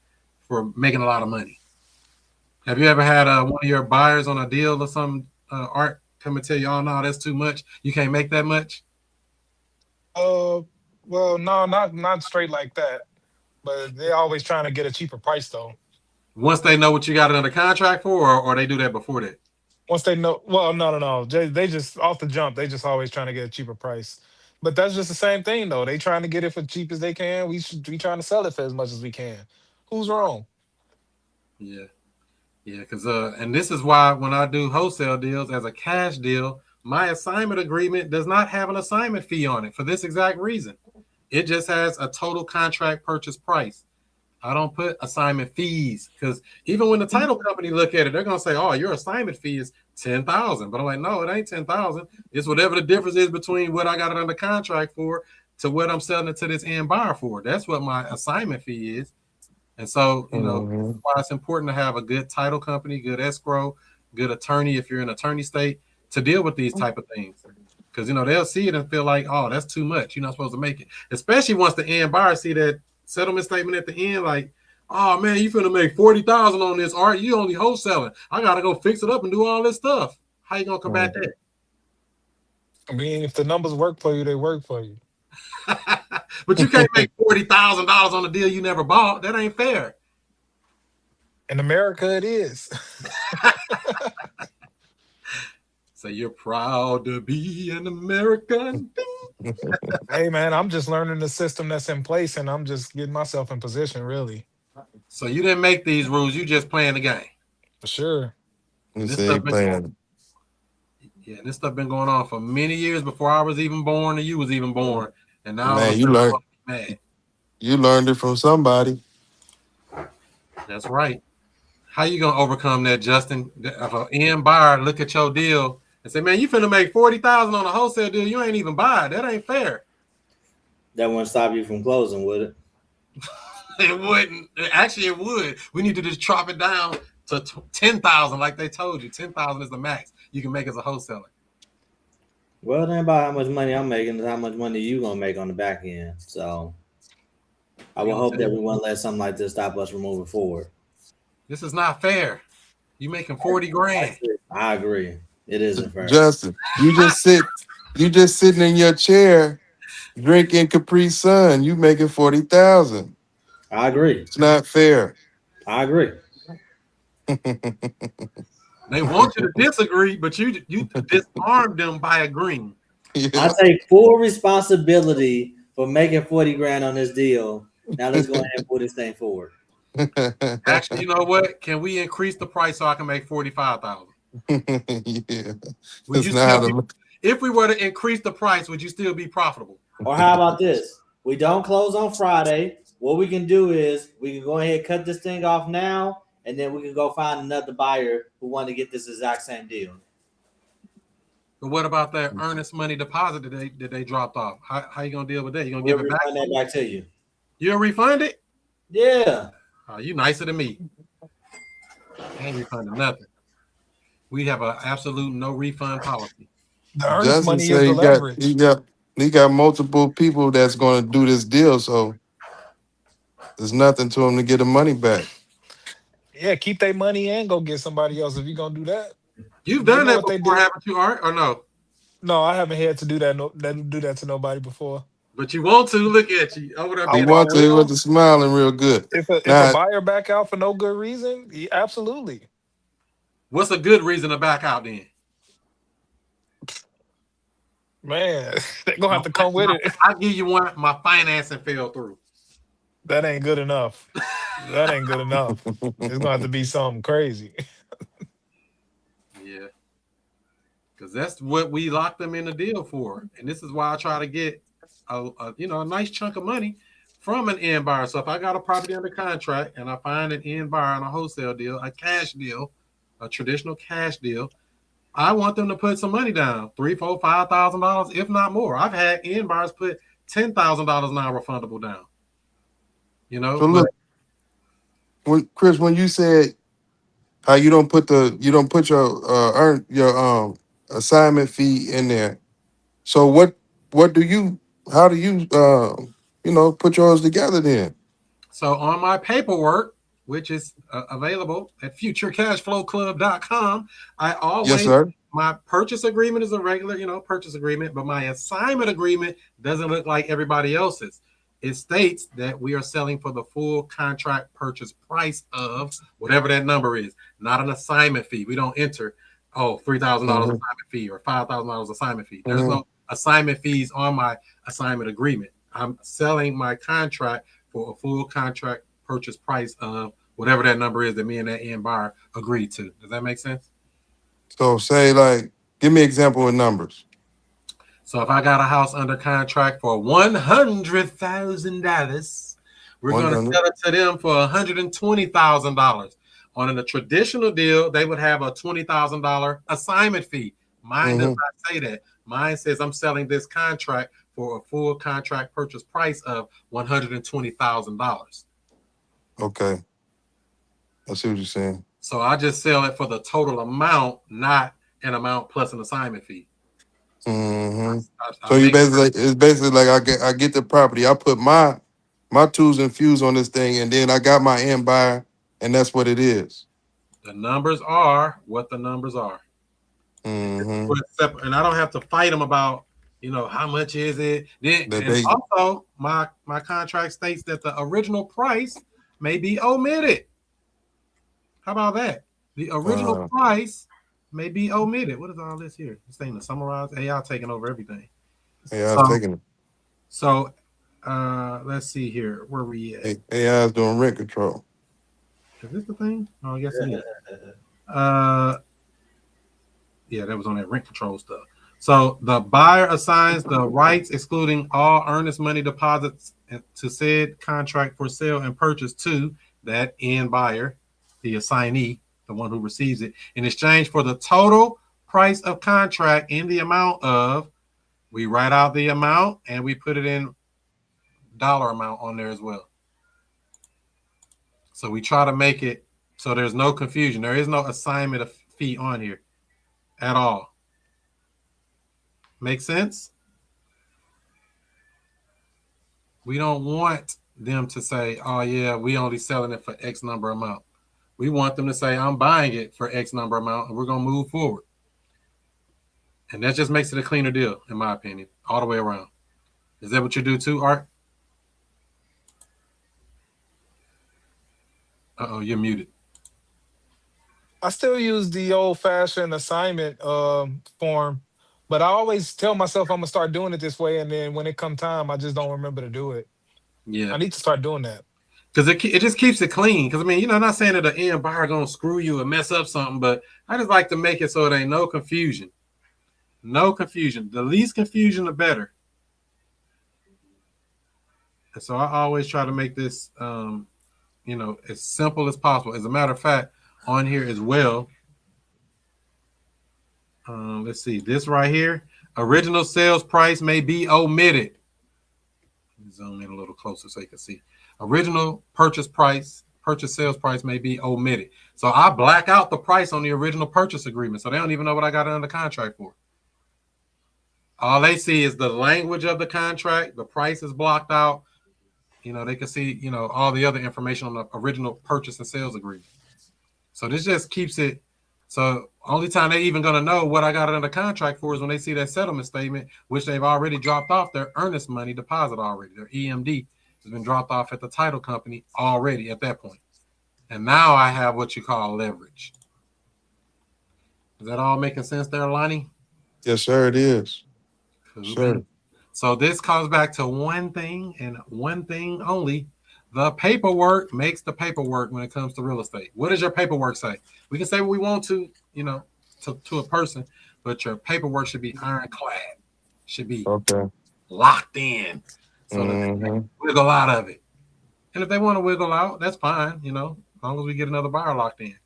for making a lot of money. Have you ever had one of your buyers on a deal or some Art come and tell you, oh, no, that's too much. You can't make that much? Well, no, not straight like that. But they're always trying to get a cheaper price, though. Once they know what you got it under contract for, or they do that before that? Once they know, well, no. They just, off the jump, they just always trying to get a cheaper price. But that's just the same thing, though. They trying to get it for cheap as they can. We should be trying to sell it for as much as we can. Who's wrong? Yeah, because and this is why when I do wholesale deals as a cash deal, my assignment agreement does not have an assignment fee on it for this exact reason. It just has a total contract purchase price. I don't put assignment fees because even when the title company look at it, they're gonna say, "Oh, your assignment fee is $10,000." But I'm like, "No, it ain't $10,000. It's whatever the difference is between what I got it under contract for to what I'm selling it to this end buyer for. That's what my assignment fee is." And so, Mhm. that's why it's important to have a good title company, good escrow, good attorney if you're in attorney state to deal with these type of things. Because they'll see it and feel like, oh, that's too much. You're not supposed to make it. Especially once the end buyer see that settlement statement at the end, like, oh man, you finna make $40,000 on this art. You only wholesaling. I gotta go fix it up and do all this stuff. How you gonna combat that? I mean, if the numbers work for you, they work for you. But you can't make $40,000 on a deal you never bought. That ain't fair. In America, it is. So you're proud to be an American. Hey, man, I'm just learning the system that's in place, and I'm just getting myself in position, really. So you didn't make these rules. You just playing the game. For sure. You This say stuff been playing. Yeah, this stuff been going on for many years before I was even born and you was even born. And now Man, you learned. mad. You learned it from somebody. That's right. How you gonna overcome that, Justin? If an end buyer look at your deal and say, "Man, you finna make $40,000 on a wholesale deal. You ain't even buy it. That ain't fair." That wouldn't stop you from closing, would it? It wouldn't. Actually, it would. We need to just chop it down to 10,000, like they told you. 10,000 is the max you can make as a wholesaler. Well, it ain't about how much money I'm making, it's how much money you gonna make on the back end. So I will hope that we won't let something like this stop us from moving forward. This is not fair. You making 40 grand. I agree. It isn't fair. Justin, you just sitting in your chair drinking Capri Sun. You making 40,000. I agree. It's not fair. I agree. They want you to disagree, but you disarmed them by agreeing. I take full responsibility for making 40 grand on this deal. Now let's go ahead and put this thing forward. Actually, you know what? Can we increase the price so I can make 45,000? Yeah. Would you still if we were to increase the price, would you still be profitable? Or how about this? We don't close on Friday. What we can do is we can go ahead and cut this thing off now, and then we can go find another buyer who want to get this exact same deal. But what about that earnest money deposit that they dropped off? How you gonna deal with that? You gonna give it back? That back to you. You'll refund it? Yeah. Oh, you nicer than me. I ain't refunding nothing. We have an absolute no refund policy. The earnest Justin money said is the leverage. he got multiple people that's going to do this deal, so there's nothing to him to get the money back. Yeah, keep their money and go get somebody else if you're gonna do that. You've done that before, haven't you, Art? Or no? No, I haven't had to do that. Do that to nobody before. But you want to. Look at you over there. I want to. He was smiling real good. If a buyer back out for no good reason, absolutely. What's a good reason to back out then? Man, they're gonna have to come with it. I'll give you one. My financing fell through. That ain't good enough. That ain't good enough. It's gonna have to be something crazy. Yeah. Because that's what we locked them in the deal for. And this is why I try to get a nice chunk of money from an end buyer. So if I got a property under contract and I find an end buyer on a wholesale deal, a cash deal, a traditional cash deal, I want them to put some money down, $3,000, $4,000, $5,000, if not more. I've had end buyers put $10,000 non-refundable down. So look, Chris, when you said how you don't put your assignment fee in there, so how do you put yours together then? So on my paperwork, which is available at futurecashflowclub.com, I always, yes, sir. My purchase agreement is a regular, purchase agreement, but my assignment agreement doesn't look like everybody else's. It states that we are selling for the full contract purchase price of whatever that number is, not an assignment fee. We don't enter, $3,000 assignment fee or $5,000 assignment fee. There's no assignment fees on my assignment agreement. I'm selling my contract for a full contract purchase price of whatever that number is that me and that end buyer agreed to. Does that make sense? So say give me an example with numbers. So if I got a house under contract for $100,000, we're going to sell it to them for $120,000. On a traditional deal, they would have a $20,000 assignment fee. Mine does not say that. Mine says I'm selling this contract for a full contract purchase price of $120,000. Okay. I see what you're saying. So I just sell it for the total amount, not an amount plus an assignment fee. Mm-hmm. I So you make basically, it's basically like I get the property, I put my tools and fuse on this thing, and then I got my end buyer, and that's what it is. the numbers are what the numbers are. Mm-hmm. And I don't have to fight them about, how much is it? Then, and also, my contract states that the original price may be omitted. How about that? The original price may be omitted. What is all this here? This thing to summarize. AI taking over everything. AI is taking it. So, let's see here. Where we at? AI is doing rent control. Is this the thing? Oh, I guess it is. Yeah, that was on that rent control stuff. So the buyer assigns the rights, excluding all earnest money deposits to said contract for sale and purchase to that end buyer, the assignee, the one who receives it, in exchange for the total price of contract in the amount of, we write out the amount and we put it in dollar amount on there as well. So we try to make it so there's no confusion. There is no assignment of fee on here at all. Make sense? We don't want them to say, oh yeah, we only selling it for X number amount. We want them to say, I'm buying it for X number amount and we're going to move forward. And that just makes it a cleaner deal, in my opinion, all the way around. Is that what you do too, Art? Uh-oh, you're muted. I still use the old-fashioned assignment form, but I always tell myself I'm gonna start doing it this way, and then when it come time, I just don't remember to do it. Yeah, I need to start doing that because it just keeps it clean. Because I mean, I'm not saying that the end buyer gonna screw you or mess up something, but I just like to make it so there ain't no confusion. No confusion. The least confusion, the better. And so I always try to make this, as simple as possible. As a matter of fact, on here as well. Let's see this right here. Original sales price may be omitted. Zoom in a little closer so you can see. Original purchase sales price may be omitted. So I black out the price on the original purchase agreement, so they don't even know what I got it under contract for. All they see is the language of the contract. The price is blocked out. They can see, all the other information on the original purchase and sales agreement. So this just keeps it. So only time they even going to know what I got it under contract for is when they see that settlement statement, which they've already dropped off their earnest money deposit already. Their EMD has been dropped off at the title company already at that point. And now I have what you call leverage. Is that all making sense there, Lonnie? Yes, sir, it is. Sure. So this comes back to one thing and one thing only. The paperwork makes the paperwork when it comes to real estate. What does your paperwork say? We can say what we want to, to a person, but your paperwork should be ironclad. Should be locked in so that they can wiggle out of it. And if they want to wiggle out, that's fine, as long as we get another buyer locked in.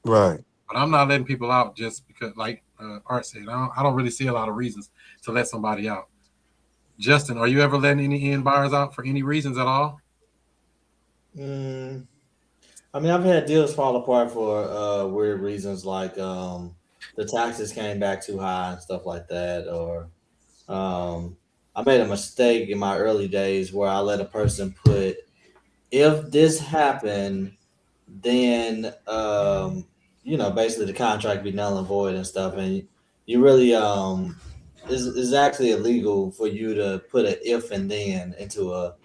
Right. But I'm not letting people out just because, like Art said, I don't really see a lot of reasons to let somebody out. Justin, are you ever letting any end buyers out for any reasons at all? I mean, I've had deals fall apart for weird reasons, like the taxes came back too high and stuff like that, or I made a mistake in my early days where I let a person put, if this happened, then basically the contract be null and void and stuff, and you really it's actually illegal for you to put an if and then into a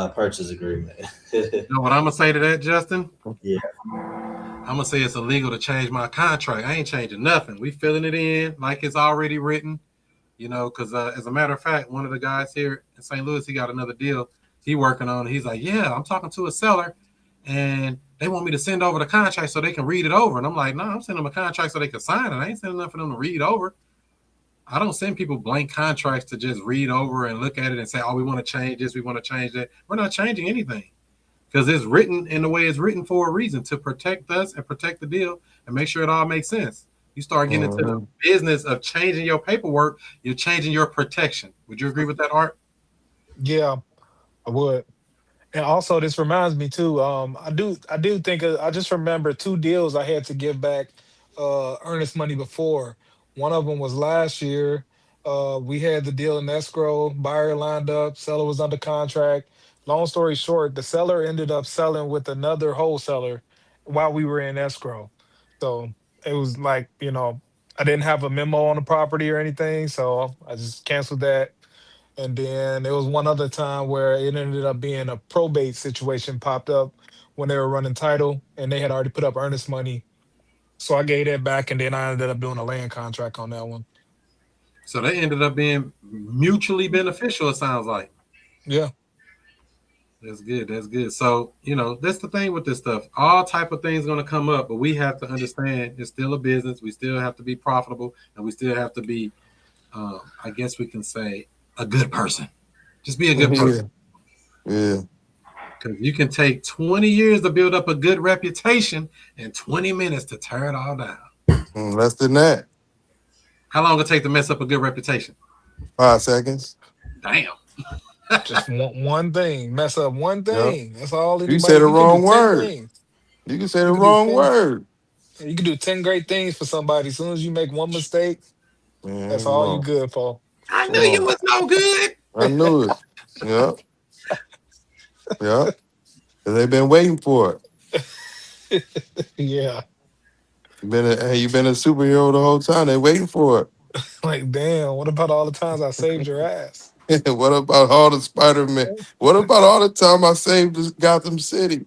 purchase agreement. You know what I'm gonna say to that, Justin? Yeah. I'm gonna say it's illegal to change my contract. I ain't changing nothing. We filling it in like it's already written, because as a matter of fact, one of the guys here in St. Louis, he got another deal he working on. He's like, yeah, I'm talking to a seller and they want me to send over the contract so they can read it over. And I'm like, no, I'm sending them a contract so they can sign it. I ain't sending nothing for them to read over. I don't send people blank contracts to just read over and look at it and say, oh, we want to change this, we want to change that. We're not changing anything because it's written in the way it's written for a reason, to protect us and protect the deal and make sure it all makes sense. You start getting into the business of changing your paperwork, you're changing your protection. Would you agree with that, Art? Yeah, I would. And also, this reminds me too. I do think I just remember two deals I had to give back earnest money before. One of them was last year. We had the deal in escrow, buyer lined up, seller was under contract. Long story short, the seller ended up selling with another wholesaler while we were in escrow. So it was like, I didn't have a memo on the property or anything, so I just canceled that. And then there was one other time where it ended up being a probate situation popped up when they were running title and they had already put up earnest money. So I gave that back and then I ended up doing a land contract on that one. So they ended up being mutually beneficial, it sounds like. Yeah. That's good. That's good. So, that's the thing with this stuff. All type of things going to come up, but we have to understand it's still a business. We still have to be profitable, and we still have to be, I guess we can say, a good person. Just be a good person. Yeah. Because you can take 20 years to build up a good reputation and 20 minutes to tear it all down. Less than that. How long it take to mess up a good reputation? 5 seconds. Damn. Just one thing, mess up one thing. That's all You say the wrong word. Things. You can say the wrong word. You can do 10 great things for somebody. As soon as you make one mistake, Man, that's all you good for. I knew you was no good. I knew it. Yep. Yep. They've been waiting for it. Yeah. You've been a superhero the whole time. They're waiting for it. Like, damn, what about all the times I saved your ass? What about all the Spider-Man? What about all the time I saved this Gotham City?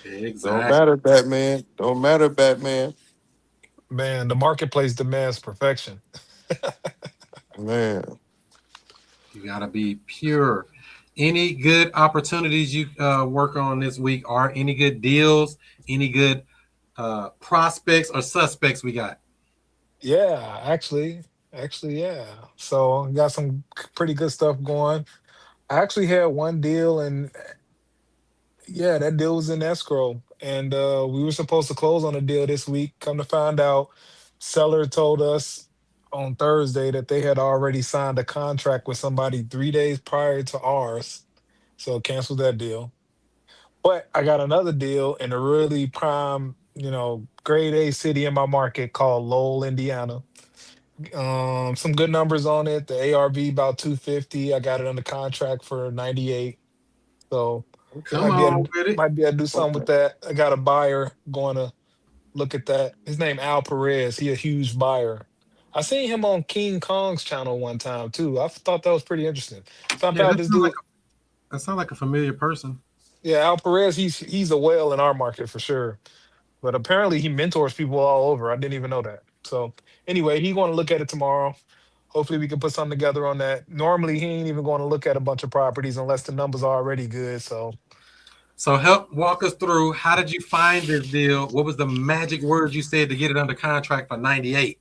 Exactly. Don't matter, Batman. Don't matter, Batman. Man, the marketplace demands perfection. Man. You got to be pure. Any good opportunities you work on this week? Are any good deals? Any good prospects or suspects we got? Yeah, actually, yeah. So got some pretty good stuff going. I actually had one deal, and yeah, that deal was in escrow, and we were supposed to close on a deal this week. Come to find out, seller told us on Thursday that they had already signed a contract with somebody 3 days prior to ours, so canceled that deal. But I got another deal in a really prime, grade A city in my market called Lowell, Indiana. Some good numbers on it. The ARV about 250. I got it under contract for 98. So Come on with it. might be able to do something with that. I got a buyer going to look at that. His name Al Perez. He a huge buyer. I seen him on King Kong's channel one time too. I thought that was pretty interesting. So I found this dude. That sounds like a familiar person. Yeah, Al Perez. He's a whale in our market for sure. But apparently he mentors people all over. I didn't even know that. So anyway, he's going to look at it tomorrow. Hopefully we can put something together on that. Normally he ain't even going to look at a bunch of properties unless the numbers are already good. So help walk us through, how did you find this deal? What was the magic words you said to get it under contract for 98?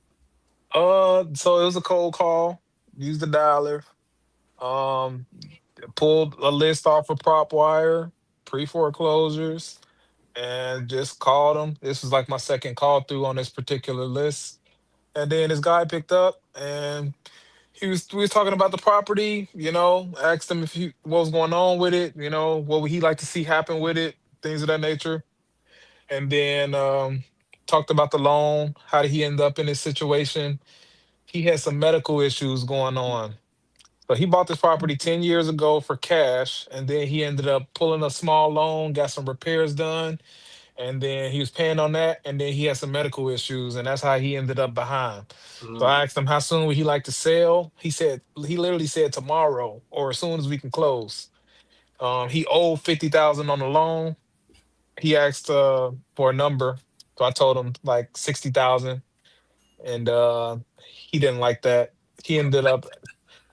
So it was a cold call. Used the dialer. Pulled a list off of PropWire, pre-foreclosures, and just called them. This was like my second call through on this particular list. And then this guy picked up and we was talking about the property, asked him what was going on with it, what would he like to see happen with it, things of that nature. And then talked about the loan, how did he end up in this situation. He had some medical issues going on. So he bought this property 10 years ago for cash, and then he ended up pulling a small loan, got some repairs done, and then he was paying on that, and then he had some medical issues, and that's how he ended up behind. So I asked him how soon would he like to sell. He literally said tomorrow or as soon as we can close. He owed 50,000 on the loan. He asked for a number, so I told him like 60,000, and he didn't like that. He ended up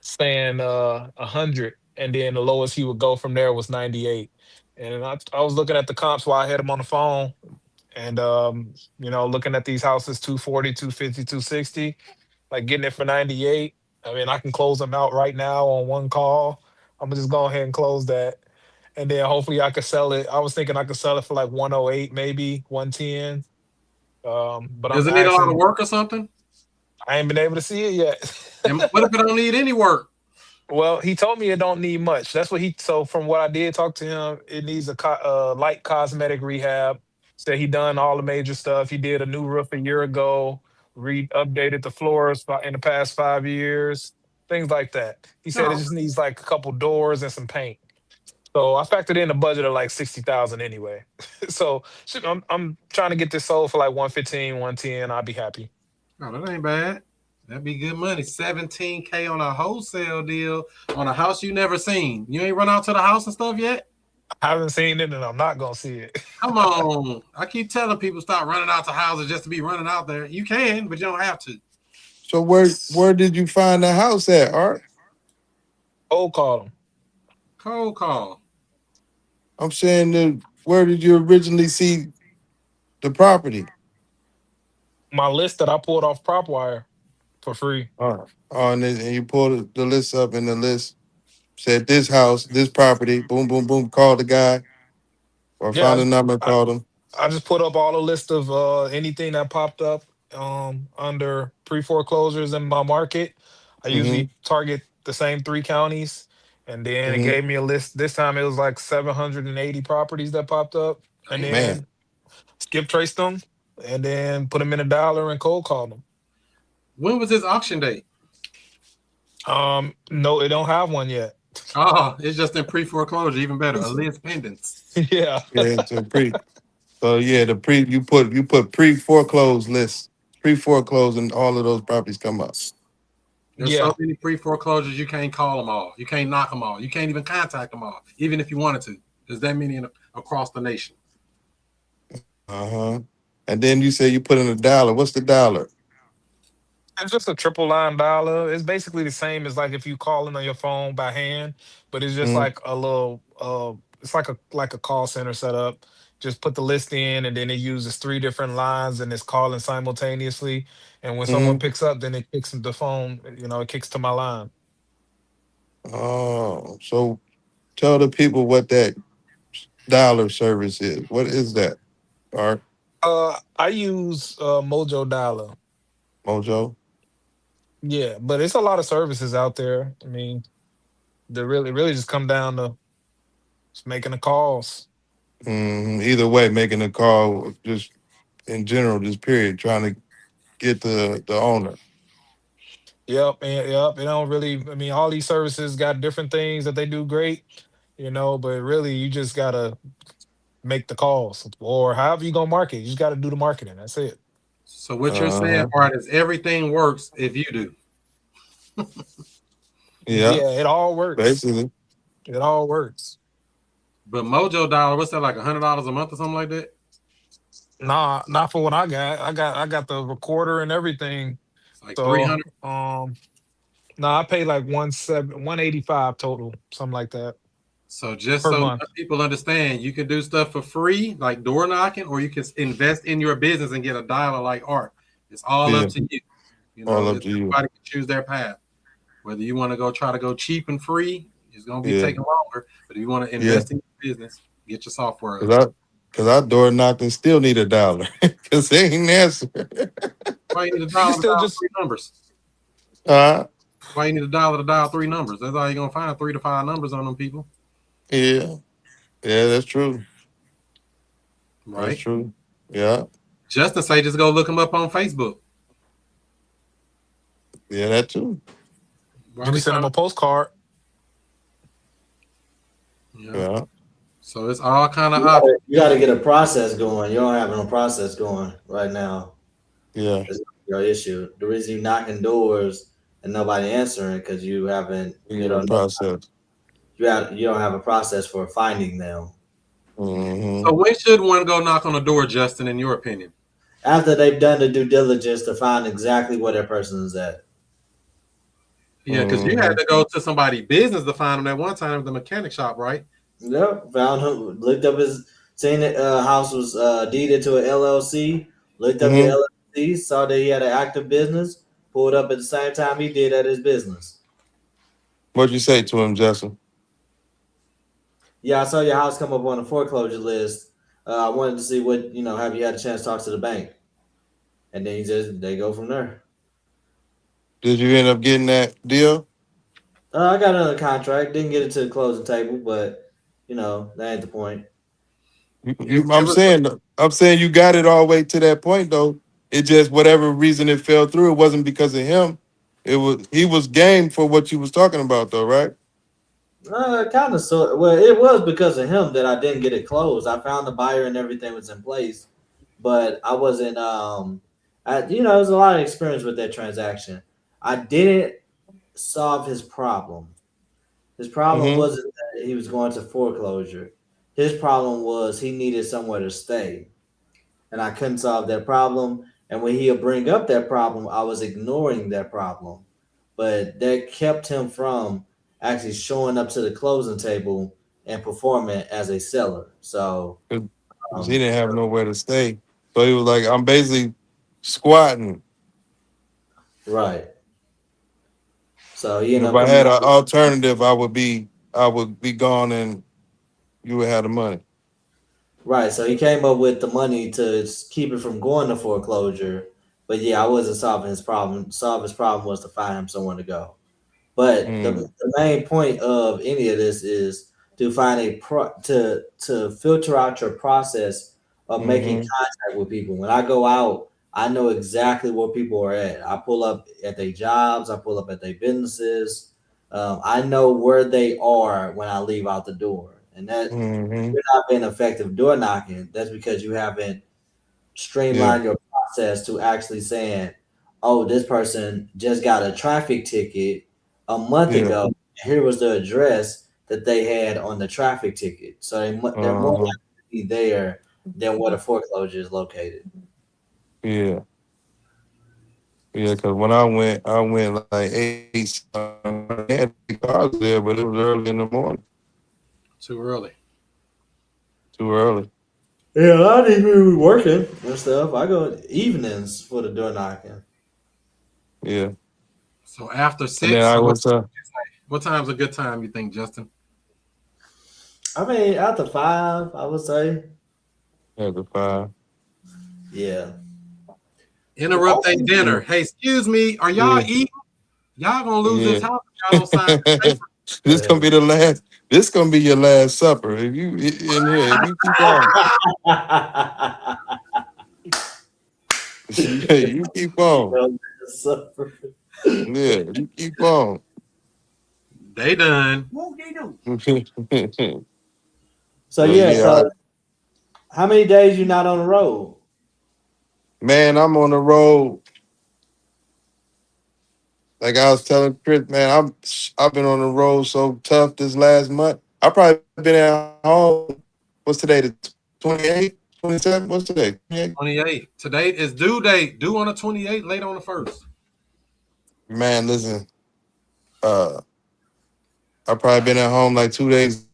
saying 100, and then the lowest he would go from there was 98. And I was looking at the comps while I had him on the phone, and looking at these houses 240, 250, 260, like getting it for 98. I mean, I can close them out right now on one call. I'm gonna just go ahead and close that, and then hopefully I could sell it. I was thinking I could sell it for like 108, maybe 110. But does it need a lot of work or something? I ain't been able to see it yet. And what if it don't need any work? Well, he told me it don't need much. That's what he. So from what I did talk to him, it needs a light cosmetic rehab. Said he done all the major stuff. He did a new roof a year ago. Updated the floors in the past 5 years. Things like that. He said it No. just needs like a couple doors and some paint. So I factored in a budget of like 60,000 anyway. So I'm trying to get this sold for like 115, 110. I'll be happy. No, that ain't bad. That'd be good money. 17K on a wholesale deal on a house you never seen. You ain't run out to the house and stuff yet? I haven't seen it and I'm not gonna see it. Come on. I keep telling people stop running out to houses just to be running out there. You can, but you don't have to. So where did you find the house at, Art? Cold call him. Cold call. I'm saying where did you originally see the property? My list that I pulled off PropWire for free. Oh, and you pulled the list up, and the list said this house, this property, boom, boom, boom, called the guy, or Yeah, found the number, called him. I just put up all the list of anything that popped up under pre-foreclosures in my market. I usually target the same 3 counties, and then it gave me a list. This time it was like 780 properties that popped up, and then skip traced them, and then put them in a dialer and cold called them. When was this auction date? No, it don't have one yet. Oh, it's just in pre-foreclosure, even better. A list pendants. Yeah. It's a pre. So yeah, you put pre-foreclosed lists, pre-foreclosed, and all of those properties come up. There's so many pre-foreclosures, you can't call them all. You can't knock them all. You can't even contact them all, even if you wanted to. There's that many across the nation. And then you say you put in a dialer. What's the dialer? It's just a triple line dialer. It's basically the same as like if you call in on your phone by hand, but it's just like a little it's like a call center setup. Just put the list in and then it uses 3 different lines and it's calling simultaneously. And when someone picks up, then it kicks the phone, it kicks to my line. Oh, so tell the people what that dialer service is. What is that, Art? I use Mojo Dialer. Mojo? Yeah, but it's a lot of services out there. I mean, they really just come down to just making the calls. Either way, making a call, just in general, just period, trying to get the owner. Yep. It don't really. I mean, all these services got different things that they do great, but really, you just gotta make the calls, or however you gonna market. You just gotta do the marketing. That's it. So what you're saying, Art, is everything works if you do. Yeah, it all works. Basically, it all works. But Mojo Dialer, what's that, like $100 a month or something like that? Nah, not for what I got. I got the recorder and everything. Like 300. I pay like 185 total, something like that. So just per so month. people understand, you can do stuff for free, like door knocking, or you can invest in your business and get a dialer like Art. It's all up to you. All up to you. Everybody can choose their path. Whether you want to try to go cheap and free, it's going to be taking longer. But if you want to invest in your business, get your software. Because I door knocked and still need a dialer because they ain't answer. Why you need a dialer to dial 3 numbers? Why you need a dialer to dial 3 numbers? That's all you're going to find, 3 to 5 numbers on them people. Yeah, that's true. Right. That's true. Yeah. Justin say just go look him up on Facebook. Yeah, that too. You can send him a postcard. Yeah. So it's all kind of you got to get a process going. You don't have no process going right now. Yeah. That's your issue. The reason you're knocking doors and nobody answering because you haven't process. You don't have a process for finding them. So when should one go knock on the door, Justin, in your opinion? After they've done the due diligence to find exactly where their person is at. Yeah, because you had to go to somebody's business to find them that one time at the mechanic shop, right? Yep, found him, looked up seen that house was deeded to an LLC, looked up the LLC, saw that he had an active business, pulled up at the same time he did at his business. What'd you say to him, Justin? Yeah, I saw your house come up on the foreclosure list. I wanted to see what, have you had a chance to talk to the bank? And then they go from there. Did you end up getting that deal? I got another contract. Didn't get it to the closing table, but that ain't the point. I'm saying you got it all the way to that point though. It just whatever reason it fell through, it wasn't because of him. He was game for what you was talking about though, right? Kind of sort. Well, it was because of him that I didn't get it closed. I found the buyer and everything was in place, but I wasn't. It was a lot of experience with that transaction. I didn't solve his problem. His problem wasn't that he was going to foreclosure. His problem was he needed somewhere to stay, and I couldn't solve that problem. And when he'll bring up that problem, I was ignoring that problem, but that kept him from actually showing up to the closing table and performing as a seller. So He didn't have nowhere to stay, so he was like, "I'm basically squatting." Right. So if I had an alternative, I would be gone, and you would have the money. Right. So he came up with the money to keep it from going to foreclosure. But yeah, I wasn't solving his problem. Solve his problem was to find him someone to go. But the main point of any of this is to find to filter out your process of making contact with people. When I go out, I know exactly where people are at. I pull up at their jobs. I pull up at their businesses. I know where they are when I leave out the door, and that you're not being effective door knocking. That's because you haven't streamlined your process to actually saying, "Oh, this person just got a traffic ticket a month ago. Here was the address that they had on the traffic ticket." So they're more likely to be there than where the foreclosure is located. Yeah, because when I went like 8. I had cars there, but it was early in the morning. Too early. Too early. Yeah, I didn't even be working and stuff. I go evenings for the door knocking. Yeah. So after And 6, then I was what time's a good time you think, Justin? I mean, after 5, I would say. After 5. Yeah. Interrupt their dinner. Hey, excuse me, are y'all eating? Y'all gonna lose this house if y'all don't sign this paper. This gonna be the last. This gonna be your last supper. If you in here, if you keep on, you keep on. Yeah, you keep on. They done. So how many days you not on the road? Man, I'm on the road. Like I was telling Chris, man, I've been on the road so tough this last month. I probably been at home. What's today? The 28th, 27th? What's today? 28. Today is due date. Due on the 28th, late on the 1st. Man, listen. I probably been at home like 2 days.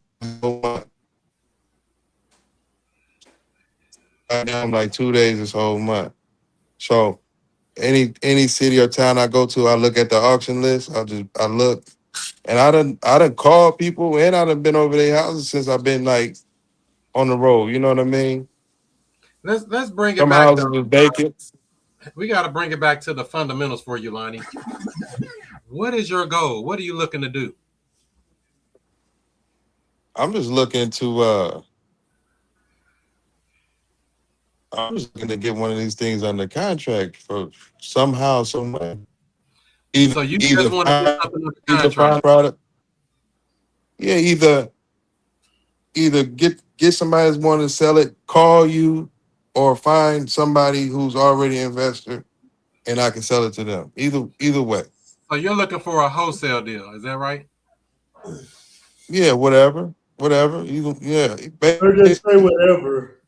I'm like 2 days this whole month. So any city or town I go to, I look at the auction list. I look, and I done called people, and I done been over their houses since I've been like on the road. You know what I mean? Let's bring it Some back. houses was vacant. We got to bring it back to the fundamentals for you, Lonnie. What is your goal? What are you looking to do? I'm just looking to get one of these things under contract for somehow, some way. So you just want to get something under contract. Product. Yeah, either get somebody that's wanting to sell it, call you, or find somebody who's already an investor, and I can sell it to them. Either way. So you're looking for a wholesale deal, is that right? Yeah, whatever. Yeah. Or just say whatever.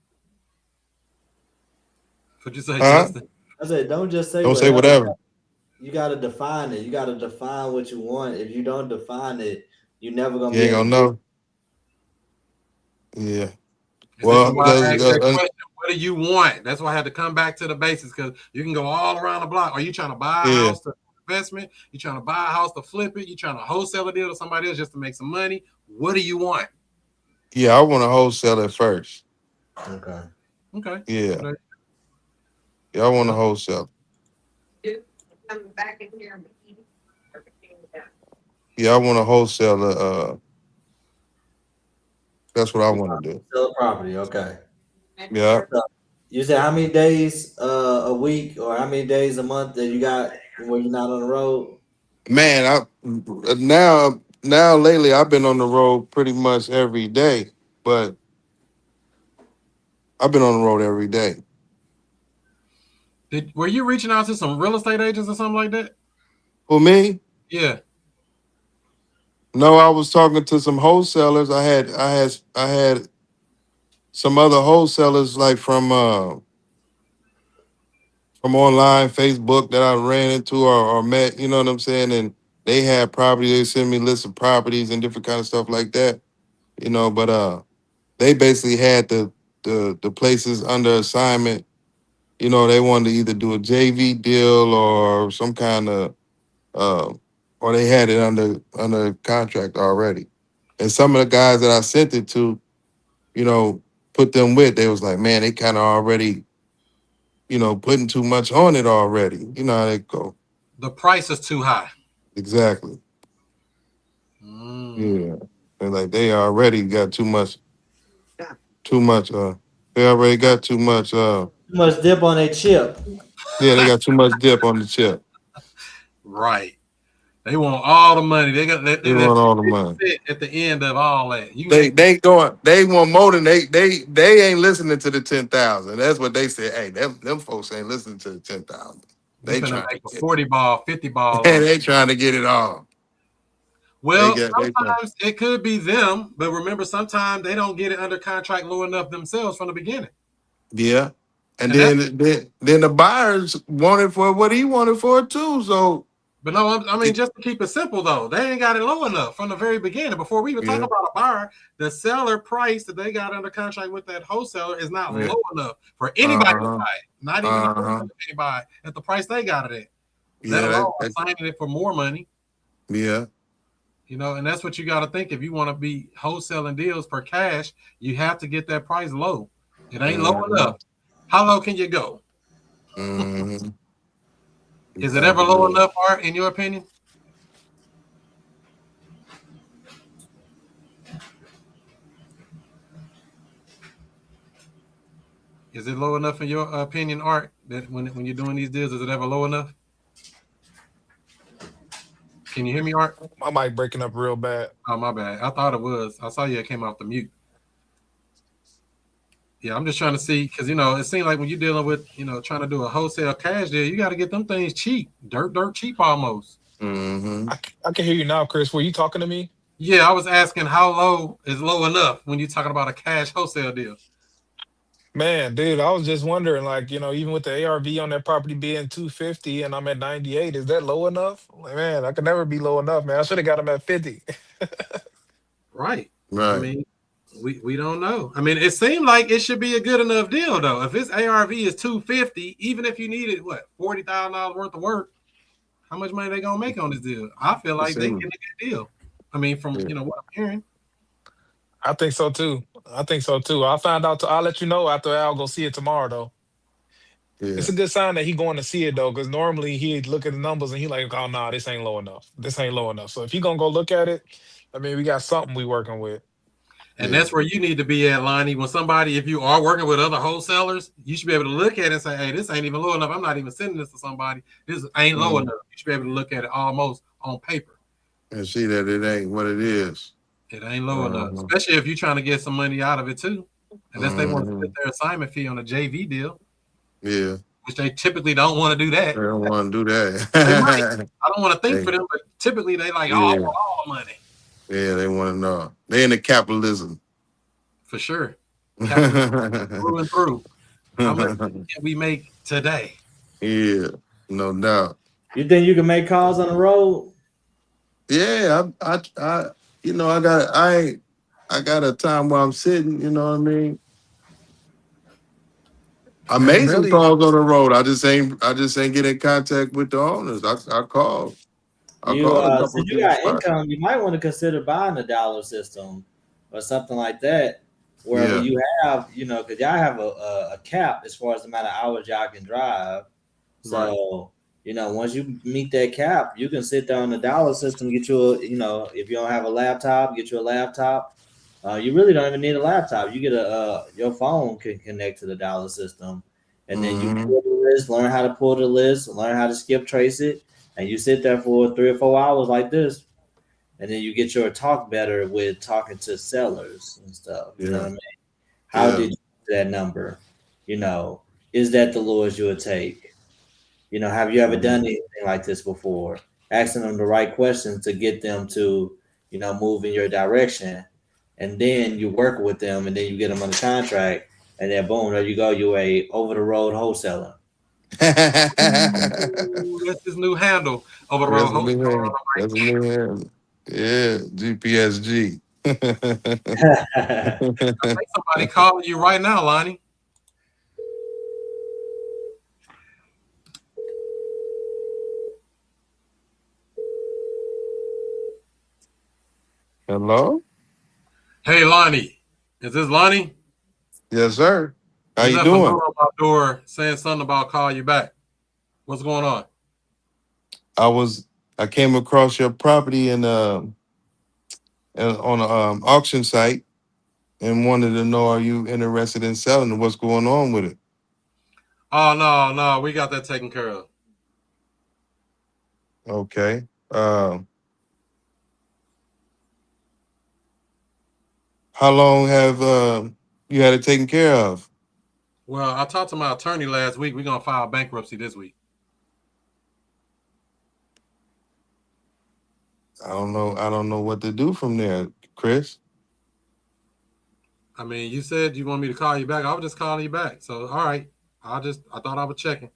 What'd you say, Huh? Justin? I said, don't just say Don't whatever. say whatever. You got to define it. You got to define what you want. If you don't define it, you're never gonna You be ain't able gonna to. know. Yeah. Well, why I asked that question, what do you want? That's why I had to come back to the basics, because you can go all around the block. Are you trying to buy a house to investment? You trying to buy a house to flip it? You trying to wholesale a deal to somebody else just to make some money? What do you want? Yeah, I want to wholesale it first. Okay. Yeah. Yeah, I want to wholesale. Yeah, I want to wholesale. That's what I want to do. Sell a property. Okay. Yeah. So, you said how many days a week or how many days a month that you got when you're not on the road? Man, now lately I've been on the road pretty much every day, but I've been on the road every day. Were you reaching out to some real estate agents or something like that? For me, Yeah. no, I was talking to some wholesalers. I had some other wholesalers like from online Facebook that I ran into or met, you know what I'm saying? And they had property, they sent me lists of properties and different kind of stuff like that, you know, but they basically had the places under assignment. You know, they wanted to either do a JV deal or some kind of or they had it under contract already. And some of the guys that I sent it to, you know, put them with, they was like, man, they kind of already, you know, putting too much on it already. You know how they go. The price is too high. Exactly. Yeah. They're like they already got too much, they already got too much Too much dip on their chip. yeah, they got too much dip on the chip. Right. They want all the money. They want all the money. at the end of all that. You They want more than they ain't listening to the 10,000. That's what they said. Hey, them folks ain't listening to the 10,000. They finna trying make to a get 40 ball, 50 ball. and they trying to get it all. Well, They sometimes it could be them, but remember, sometimes they don't get it under contract low enough themselves from the beginning. Yeah. And then the buyers wanted for what he wanted for it too. So but no, I mean, just to keep it simple though, they ain't got it low enough from the very beginning. Before we even talk about a buyer, the seller price that they got under contract with that wholesaler is not low enough for anybody to buy it. Not even anybody at the price they got it at. Let alone signing it for more money. Yeah. You know, and that's what you got to think. If you want to be wholesaling deals for cash, you have to get that price low. It ain't low enough. How low can you go? Is it ever low enough, Art, in your opinion? Is it low enough in your opinion, Art, that when you're doing these deals, is it ever low enough? Can you hear me, Art? My mic breaking up real bad. Oh, my bad. I thought it was. I saw you came off the mute. Yeah, I'm just trying to see, because, you know, it seems like when you're dealing with, you know, trying to do a wholesale cash deal, you got to get them things cheap. Dirt cheap almost. I can hear you now, Chris. Were you talking to me? Yeah, I was asking how low is low enough when you're talking about a cash wholesale deal. Man, dude, I was just wondering, like, you know, even with the ARV on that property being 250 and I'm at 98, is that low enough? Like, man, I could never be low enough, man. I should have got him at 50. Right. I mean, we don't know. I mean, it seemed like it should be a good enough deal, though. If its ARV is 250, even if you needed what $40,000 worth of work, how much money they gonna make on this deal? I feel like they get a good deal. I mean, from you know what I'm hearing. I think so too. I'll find out. I'll let you know after I'll go see it tomorrow, though. Yeah. It's a good sign that he going to see it though, because normally he'd look at the numbers and he like, oh no, this ain't low enough. This ain't low enough. So if he gonna go look at it, I mean, we got something we working with. And that's where you need to be at, Lonnie. When somebody, if you are working with other wholesalers, you should be able to look at it and say, hey, this ain't even low enough. I'm not even sending this to somebody. This ain't low enough. You should be able to look at it almost on paper. And see that it ain't what it is. It ain't low enough, especially if you're trying to get some money out of it too. Unless they want to split their assignment fee on a JV deal. Yeah. Which they typically don't want to do that. They don't want to do that. They might. I don't want to think for them, but typically they like, oh, I want all the money. Yeah, they want to know. They into capitalism. For sure. Capitalism through and through. How much can we make today? Yeah, no doubt. You think you can make calls on the road? Yeah, I you know, I got a time where I'm sitting, you know what I mean? I made some calls on the road. I just ain't get in contact with the owners. I called. I called a couple since you people. got income, you might want to consider buying a dollar system or something like that, where you have, you know, because y'all have a cap as far as the amount of hours y'all can drive. So once you meet that cap, you can sit there on the dollar system, get you a, if you don't have a laptop, get you a laptop. You really don't even need a laptop. You get your phone can connect to the dollar system, and then you pull the list, learn how to pull the list, learn how to skip trace it, and you sit there for 3 or 4 hours like this, and then you get your talk better with talking to sellers and stuff. You know what I mean? How did you get that number? Is that the lowest you would take? Have you ever done anything like this before? Asking them the right questions to get them to, move in your direction. And then you work with them and then you get them on the contract. And then boom, there you go. You're a over-the-road wholesaler. That's his new handle. Over the road wholesaler. That's a new handle. Yeah, GPSG. I think somebody calling you right now, Lonnie. Hello? Hey, Lonnie. Is this Lonnie? Yes, sir. How you left a doing? note on my door saying something about call you back. What's going on? I came across your property on an auction site and wanted to know, are you interested in selling and what's going on with it? Oh, no, we got that taken care of. Okay. How long have you had it taken care of? Well, I talked to my attorney last week. We're going to file bankruptcy this week. I don't know what to do from there, Chris. I mean, you said you want me to call you back. I was just calling you back. So, all right. I thought I was checking.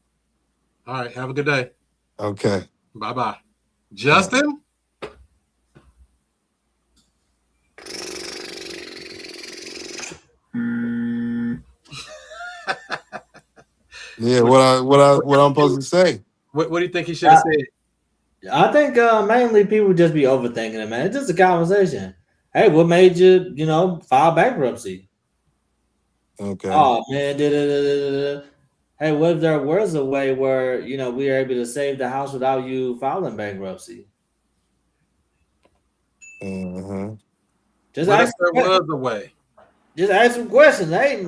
All right. Have a good day. Okay. Bye-bye. Justin? Yeah, what I'm supposed to say? What do you think he should have said? I think mainly people just be overthinking it, man. It's just a conversation. Hey, what made you, file bankruptcy? Okay. Oh man, hey, what if there was a way where we are able to save the house without you filing bankruptcy? Just What ask. if there was a way? Just ask some questions. Hey,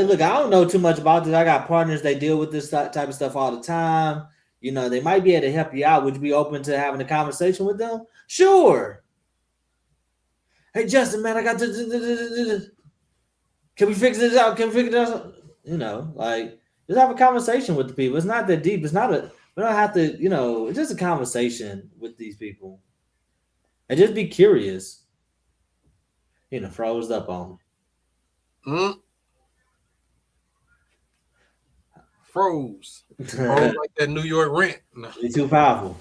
look, I don't know too much about this. I got partners they deal with this type of stuff all the time. They might be able to help you out. Would you be open to having a conversation with them? Sure. Hey, Justin, man, I got this. Can we fix this out? Can we figure this out? Just have a conversation with the people. It's not that deep. We don't have to, it's just a conversation with these people. And just be curious. Froze up on me. Froze like that New York rent. No. It's too powerful.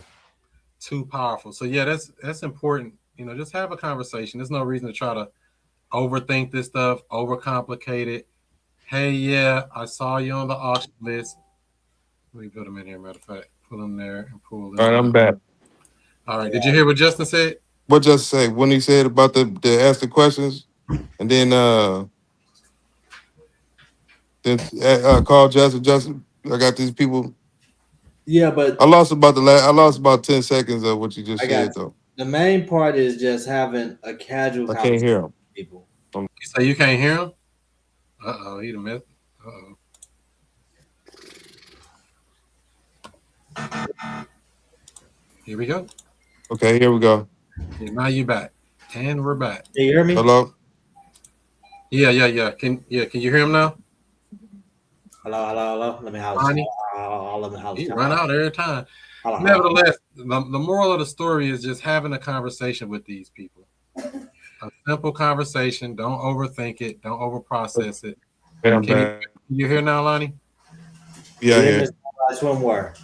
Too powerful. So yeah, that's important. Just have a conversation. There's no reason to try to overthink this stuff, overcomplicate it. Hey, yeah, I saw you on the auction list. Let me put them in here. Matter of fact, put them there and pull them. All right, I'm back. All right. Did you hear what Justin said? What Justin say? When he said about the ask the questions, and then call Justin. Justin, I got these people. Yeah, but I lost about 10 seconds of what you just said though. The main part is just having a casual I conversation can't hear him. with people. You say you can't hear him? Uh-oh, he done missed. Uh-oh. Here we go. Okay, here we go. Yeah, now you back. And we're back. Can you hear me? Hello? Yeah. Can you hear him now? Hello. Let me house. Let me house. He run out every time. Nevertheless, the moral of the story is just having a conversation with these people. A simple conversation. Don't overthink it. Don't overprocess it. Can you hear now, Lonnie? Yeah. That's one word.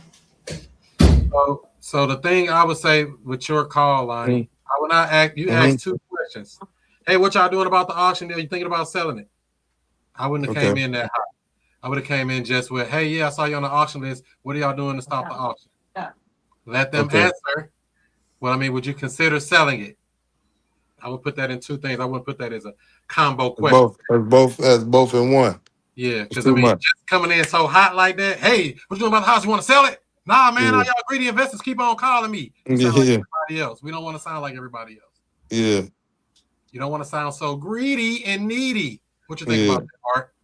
So the thing I would say with your call, Lonnie, I would not ask you. Ask two questions. Hey, what y'all doing about the auction? Are you thinking about selling it? I wouldn't have came in that high. I would have came in just with, hey, yeah, I saw you on the auction list. What are y'all doing to stop the auction? Let them answer. Well, I mean, would you consider selling it? I would put that in two things. I wouldn't put that as a combo question. Both in one. Yeah, because I mean, just coming in so hot like that. Hey, what you doing about the house? You want to sell it? Nah, man, all Yeah. y'all greedy investors keep on calling me. You sound like everybody else. We don't want to sound like everybody else. Yeah. You don't want to sound so greedy and needy. What you think Yeah. about that, Art?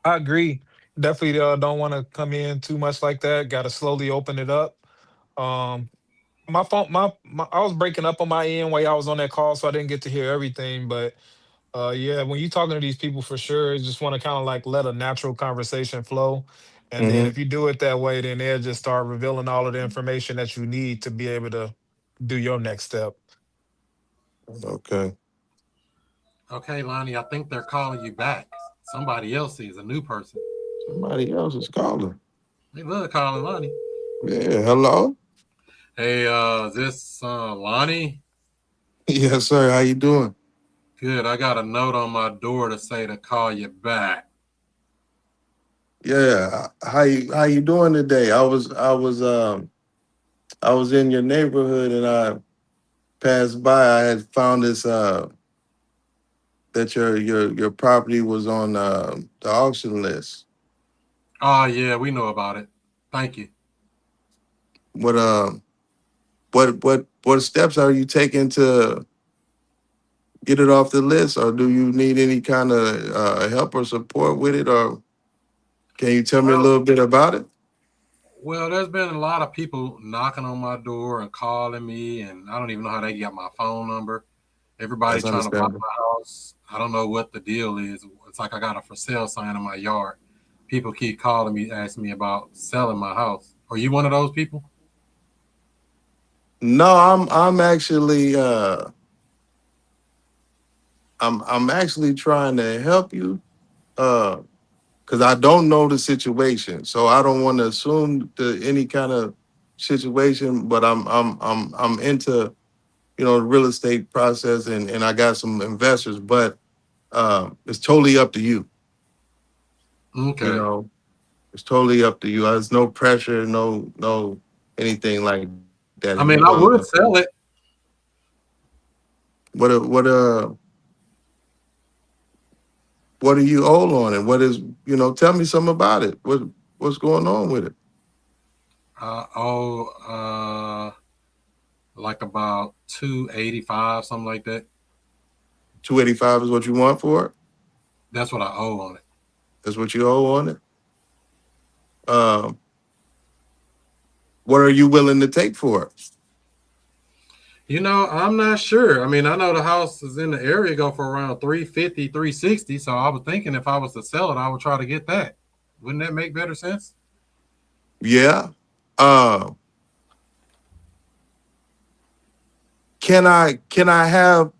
I agree. Definitely don't want to come in too much like that. Got to slowly open it up. Um, my phone, I was breaking up on my end while I was on that call, so I didn't get to hear everything. But yeah, when you're talking to these people, for sure, you just want to kind of like let a natural conversation flow. And then Mm-hmm. if you do it that way, then they'll just start revealing all of the information that you need to be able to do your next step. Okay. Okay, Lonnie, I think they're calling you back. Somebody else is a new person. Somebody else is calling. They love calling Lonnie. Yeah. Hello. Hey, is this Lonnie? Yes, sir. How you doing? Good. I got a note on my door to say to call you back. Yeah. How you doing today? I was in your neighborhood and I passed by. I had found this that your property was on the auction list. Oh yeah, we know about it. Thank you. What steps are you taking to get it off the list, or do you need any kind of help or support with it, or can you tell me a little bit about it? Well, there's been a lot of people knocking on my door and calling me, and I don't even know how they got my phone number. Everybody That's trying to buy understandable. my house. I don't know what the deal is. It's like I got a for sale sign in my yard. People keep calling me, asking me about selling my house. Are you one of those people? No, I'm actually I'm actually trying to help you because I don't know the situation, so I don't want to assume any kind of situation. But I'm into the real estate process, and I got some investors, but it's totally up to you. Okay. It's totally up to you. There's no pressure, no anything like that. I If mean, you I want would to, sell it. what do you owe on it? What is Tell me something about it. What's going on with it? Like about 285, something like that. 285 is what you want for it? That's what I owe on it. That's what you owe on it? What are you willing to take for it? I'm not sure. I mean, I know the houses in the area go for around 350, 360. So I was thinking if I was to sell it, I would try to get that. Wouldn't that make better sense? Yeah. Can I have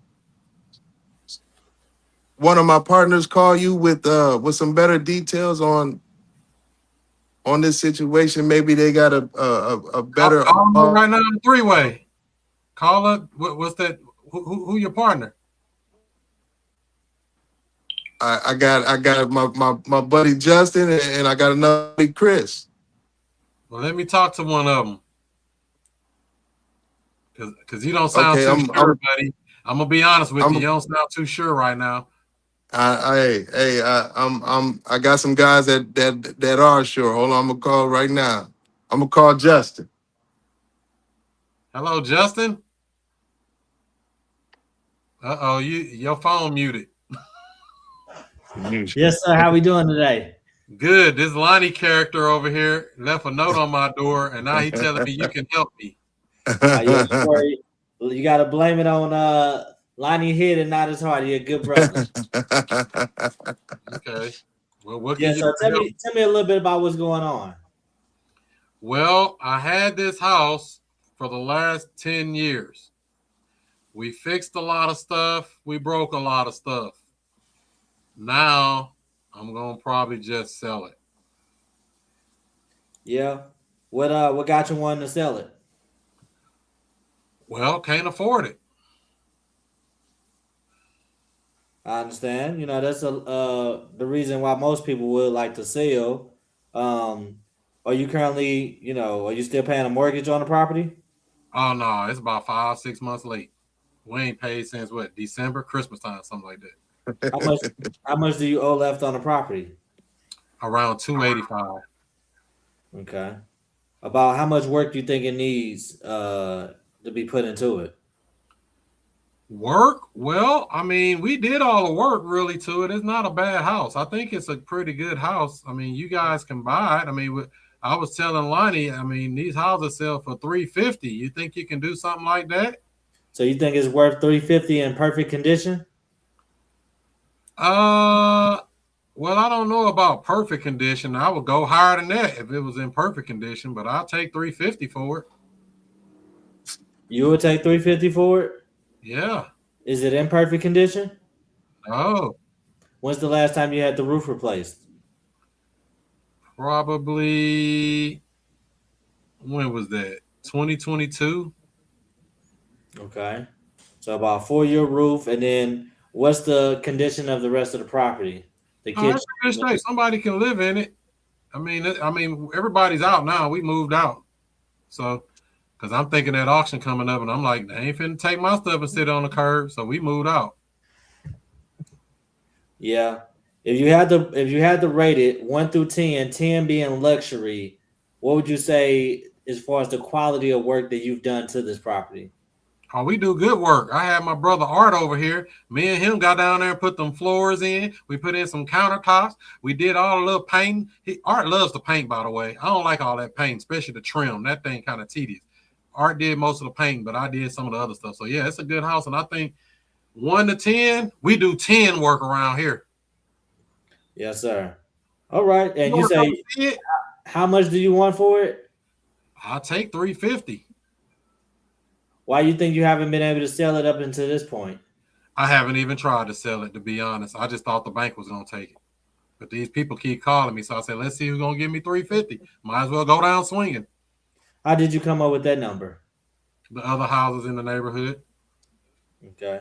one of my partners call you with some better details on this situation? Maybe they got a better. Call them right now in three-way. Call it. What's that? Who your partner? I got my buddy Justin, and I got another buddy Chris. Well, let me talk to one of them. Because you don't sound too sure, buddy. I'm gonna be honest with you. You don't sound too sure right now. I got some guys that are sure. Hold on, I'm gonna call right now. I'm gonna call Justin. Hello, Justin. Uh-oh, your phone muted. Yes, sir. How we doing today? Good. This Lonnie character over here left a note on my door, and now he's telling me you can help me. Yeah, sure. You got to blame it on Lonnie Head and not his heart. You're a good brother. Okay. Well, what Yeah, can so you tell me a little bit about what's going on. Well, I had this house for the last 10 years. We fixed a lot of stuff. We broke a lot of stuff. Now, I'm going to probably just sell it. Yeah. What got you wanting to sell it? Well, can't afford it. I understand. That's the reason why most people would like to sell. Are you currently, are you still paying a mortgage on the property? Oh, no, it's about 5-6 months late. We ain't paid since what, December, Christmas time, something like that. How much do you owe left on the property? Around 285. Okay. About how much work do you think it needs to be put into it? Work? Well, I mean, we did all the work really to it. It's not a bad house. I think it's a pretty good house. I mean, you guys can buy it. I mean, I was telling Lonnie, I mean, these houses sell for $350. You think you can do something like that? So you think it's worth $350 in perfect condition? Well, I don't know about perfect condition. I would go higher than that if it was in perfect condition, but I'll take $350 for it. You would take $350 for it? Yeah. Is it in perfect condition? Oh. When's the last time you had the roof replaced? Probably, when was that? 2022. Okay. So about 4-year roof, and then what's the condition of the rest of the property? The kitchen. That's good. Somebody can live in it. I mean, everybody's out now. We moved out. So, because I'm thinking that auction coming up, and I'm like, they ain't finna take my stuff and sit on the curb. So we moved out. Yeah. If you had to rate it 1 through 10, 10 being luxury, what would you say as far as the quality of work that you've done to this property? Oh, we do good work. I had my brother Art over here. Me and him got down there and put them floors in. We put in some countertops. We did all the little painting. Art loves to paint, by the way. I don't like all that paint, especially the trim. That thing kind of tedious. Art did most of the painting, but I did some of the other stuff. So yeah, it's a good house. And I think 1 to 10, we do 10 work around here. Yes, sir. All right. And you say, how much do you want for it? I'll take $350. Why you think you haven't been able to sell it up until this point? I haven't even tried to sell it, to be honest. I just thought the bank was going to take it. But these people keep calling me. So I said, let's see who's going to give me $350. Might as well go down swinging. How did you come up with that number? The other houses in the neighborhood. Okay.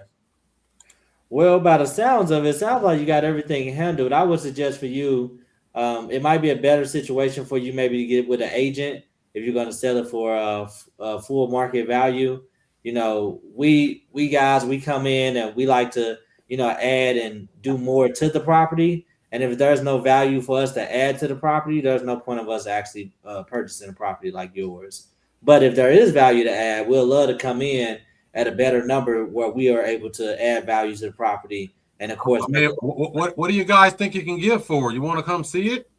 Well, by the sounds of it, sounds like you got everything handled. I would suggest for you, it might be a better situation for you maybe to get with an agent if you're going to sell it for a full market value. You know, we guys, we come in and we like to, add and do more to the property. And if there's no value for us to add to the property, there's no point of us actually purchasing a property like yours. But if there is value to add, we'll love to come in at a better number where we are able to add value to the property. And of course, what do you guys think you can give for? You want to come see it?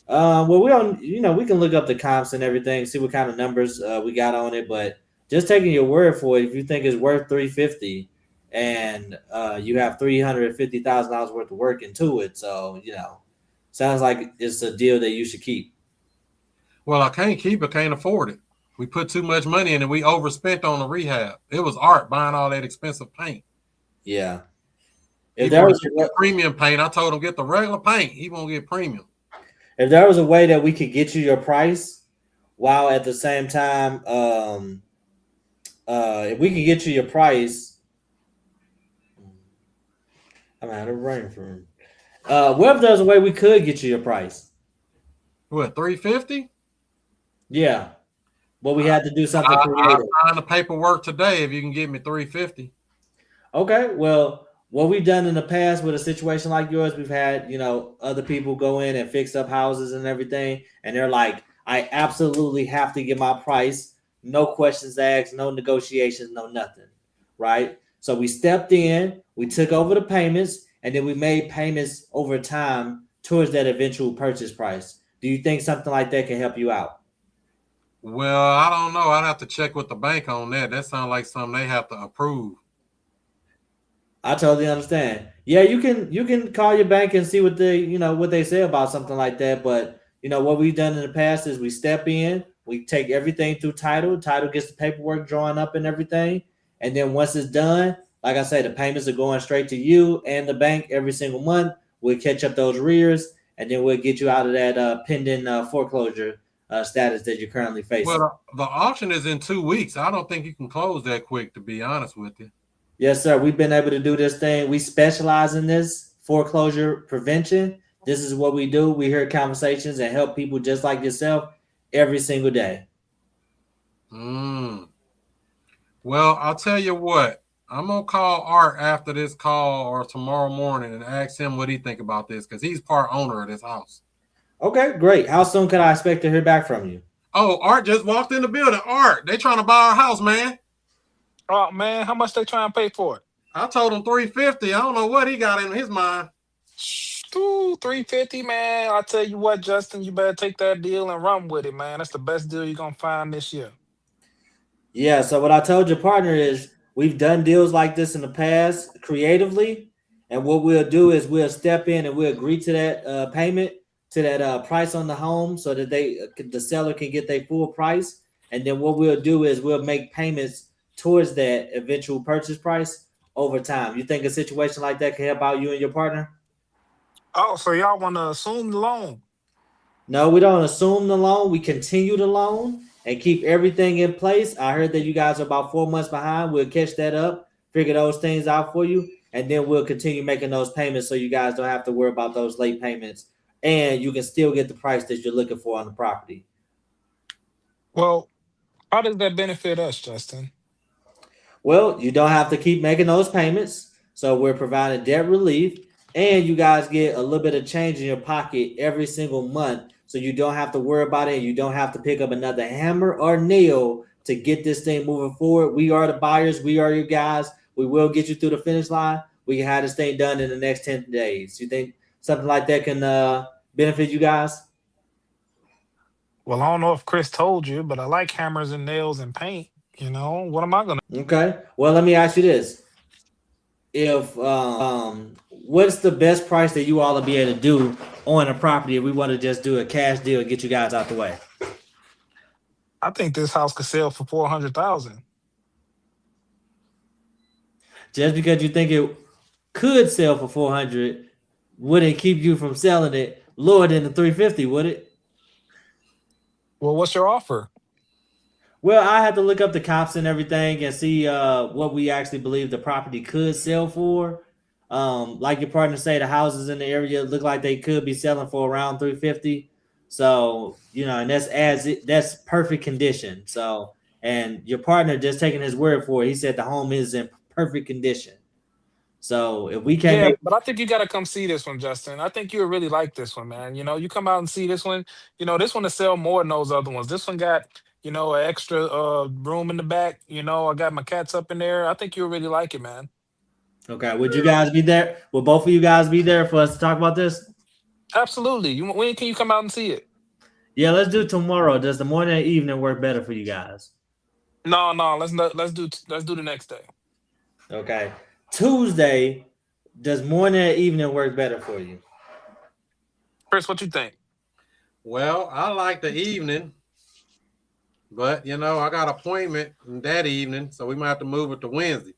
Well, we don't, we can look up the comps and everything, see what kind of numbers we got on it. But just taking your word for it, if you think it's worth $350 and you have $350,000 worth of work into it, so sounds like it's a deal that you should keep. Well, I can't keep it, can't afford it. We put too much money in it. We overspent on the rehab. It was Art buying all that expensive paint. Yeah. If there was premium paint, I told him get the regular paint. He won't get premium. If there was a way that we could get you your price while at the same time, if we could get you your price, I'm out of brain for him. What if there's a way we could get you your price? What, $350? Yeah. But we had to do something creative. I'll sign the paperwork today if you can give me $350. Okay. Well, what we've done in the past with a situation like yours, we've had, other people go in and fix up houses and everything. And they're like, I absolutely have to get my price. No questions asked, no negotiations, no nothing. Right. So we stepped in, we took over the payments, and then we made payments over time towards that eventual purchase price. Do you think something like that can help you out? Well, I don't know. I'd have to check with the bank on that. That sounds like something they have to approve. I totally understand. Yeah, you can call your bank and see what they say about something like that. But what we've done in the past is we step in, we take everything through title. Title gets the paperwork drawn up and everything. And then once it's done, like I say, the payments are going straight to you and the bank every single month. We'll catch up those arrears, and then we'll get you out of that pending foreclosure status that you're currently facing. Well, the auction is in 2 weeks. I don't think you can close that quick, to be honest with you. Yes, sir. We've been able to do this thing. We specialize in this foreclosure prevention. This is what we do. We hear conversations and help people just like yourself every single day. Well, I'll tell you what. I'm going to call Art after this call or tomorrow morning and ask him what he think about this, because he's part owner of this house. Okay, great. How soon could I expect to hear back from you? Oh, Art just walked in the building. Art, they trying to buy our house, man. Oh man, how much they trying to pay for it? I told him $350. I don't know what he got in his mind. Ooh, $350, man. I tell you what, Justin, you better take that deal and run with it, man. That's the best deal you're gonna find this year. Yeah, so what I told your partner is we've done deals like this in the past creatively, and what we'll do is we'll step in and we'll agree to that payment, to that price on the home, so that the seller can get their full price, and then what we'll do is we'll make payments towards that eventual purchase price over time. You think a situation like that can help out you and your partner? Oh, so y'all want to assume the loan? No, we don't assume the loan. We continue the loan and keep everything in place. I heard that you guys are about 4 months behind. We'll catch that up, figure those things out for you, and then we'll continue making those payments so you guys don't have to worry about those late payments, and you can still get the price that you're looking for on the property. Well, how does that benefit us, Justin? Well, you don't have to keep making those payments, so we're providing debt relief, and you guys get a little bit of change in your pocket every single month, so you don't have to worry about it, and you don't have to pick up another hammer or nail to get this thing moving forward. We are the buyers. We are your guys. We will get you through the finish line. We can have this thing done in the next 10 days. You think something like that can benefit you guys? Well, I don't know if Chris told you, but I like hammers and nails and paint. You know, what am I gonna? Okay. Well, let me ask you this. If what's the best price that you all will be able to do on a property if we want to just do a cash deal and get you guys out the way? I think this house could sell for $400,000. Just because you think it could sell for 400 wouldn't keep you from selling it lower than the 350, would it? Well, what's your offer? Well, I had to look up the comps and everything and see what we actually believe the property could sell for. Like your partner say, the houses in the area look like they could be selling for around 350. So, and that's perfect condition. So, and your partner just taking his word for it. He said the home is in perfect condition. So if we can't but I think you got to come see this one, Justin. I think you would really like this one, man. You come out and see this one. This one to sell more than those other ones. This one got, an extra room in the back. I got my cats up in there. I think you'll really like it, man. Okay. Would you guys be there? Would both of you guys be there for us to talk about this? Absolutely. When can you come out and see it? Yeah, let's do tomorrow. Does the morning or evening work better for you guys? No. Let's do the next day. Okay. Tuesday, does morning or evening work better for you? Chris, what you think? Well, I like the evening, but I got an appointment that evening, so we might have to move it to Wednesday.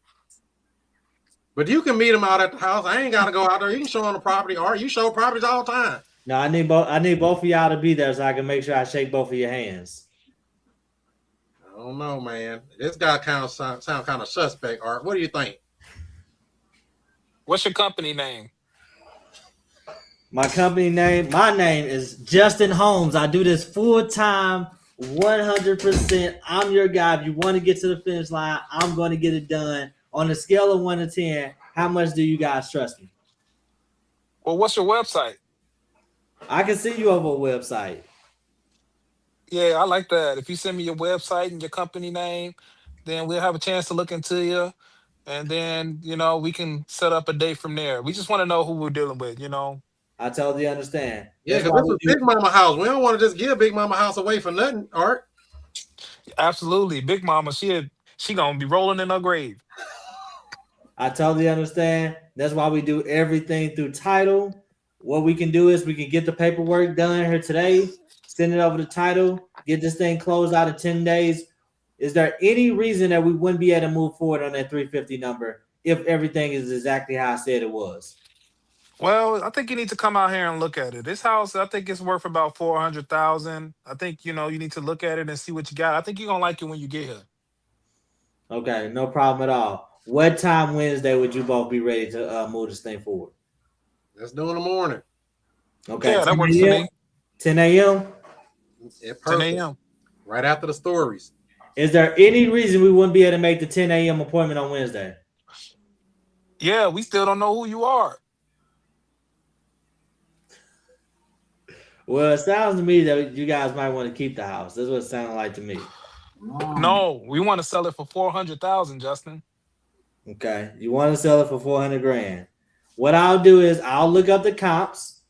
But you can meet him out at the house. I ain't got to go out there. You can show on the property, or you show properties all the time. No, I need both of y'all to be there so I can make sure I shake both of your hands. I don't know, man. This guy kind of sound kind of suspect. Art, what do you think? What's your company name? My name is Justin Holmes. I do this full time, 100%. I'm your guy. If you want to get to the finish line, I'm going to get it done. On a scale of 1 to 10, how much do you guys trust me? Well, what's your website? I can see you over a website. Yeah, I like that. If you send me your website and your company name, then we'll have a chance to look into you. And then, we can set up a date from there. We just want to know who we're dealing with, I totally understand. Yeah, because this is Big Mama house. We don't want to just give Big Mama house away for nothing, Art. Absolutely. Big Mama, she going to be rolling in her grave. I totally understand. That's why we do everything through title. What we can do is we can get the paperwork done here today, send it over to title, get this thing closed out in 10 days. Is there any reason that we wouldn't be able to move forward on that 350 number if everything is exactly how I said it was? Well, I think you need to come out here and look at it. This house, I think it's worth about $400,000. I think, you need to look at it and see what you got. I think you're going to like it when you get here. Okay, no problem at all. What time Wednesday would you both be ready to move this thing forward? Let's do in the morning. Okay. Yeah, that works for me. 10 a.m.? Yeah, 10 a.m. Right after the stories. Is there any reason we wouldn't be able to make the 10 a.m. appointment on Wednesday? Yeah, we still don't know who you are. Well, it sounds to me that you guys might want to keep the house. That's what it sounded like to me. No, we want to sell it for 400,000, Justin. Okay, you want to sell it for 400 grand. What I'll do is I'll look up the comps.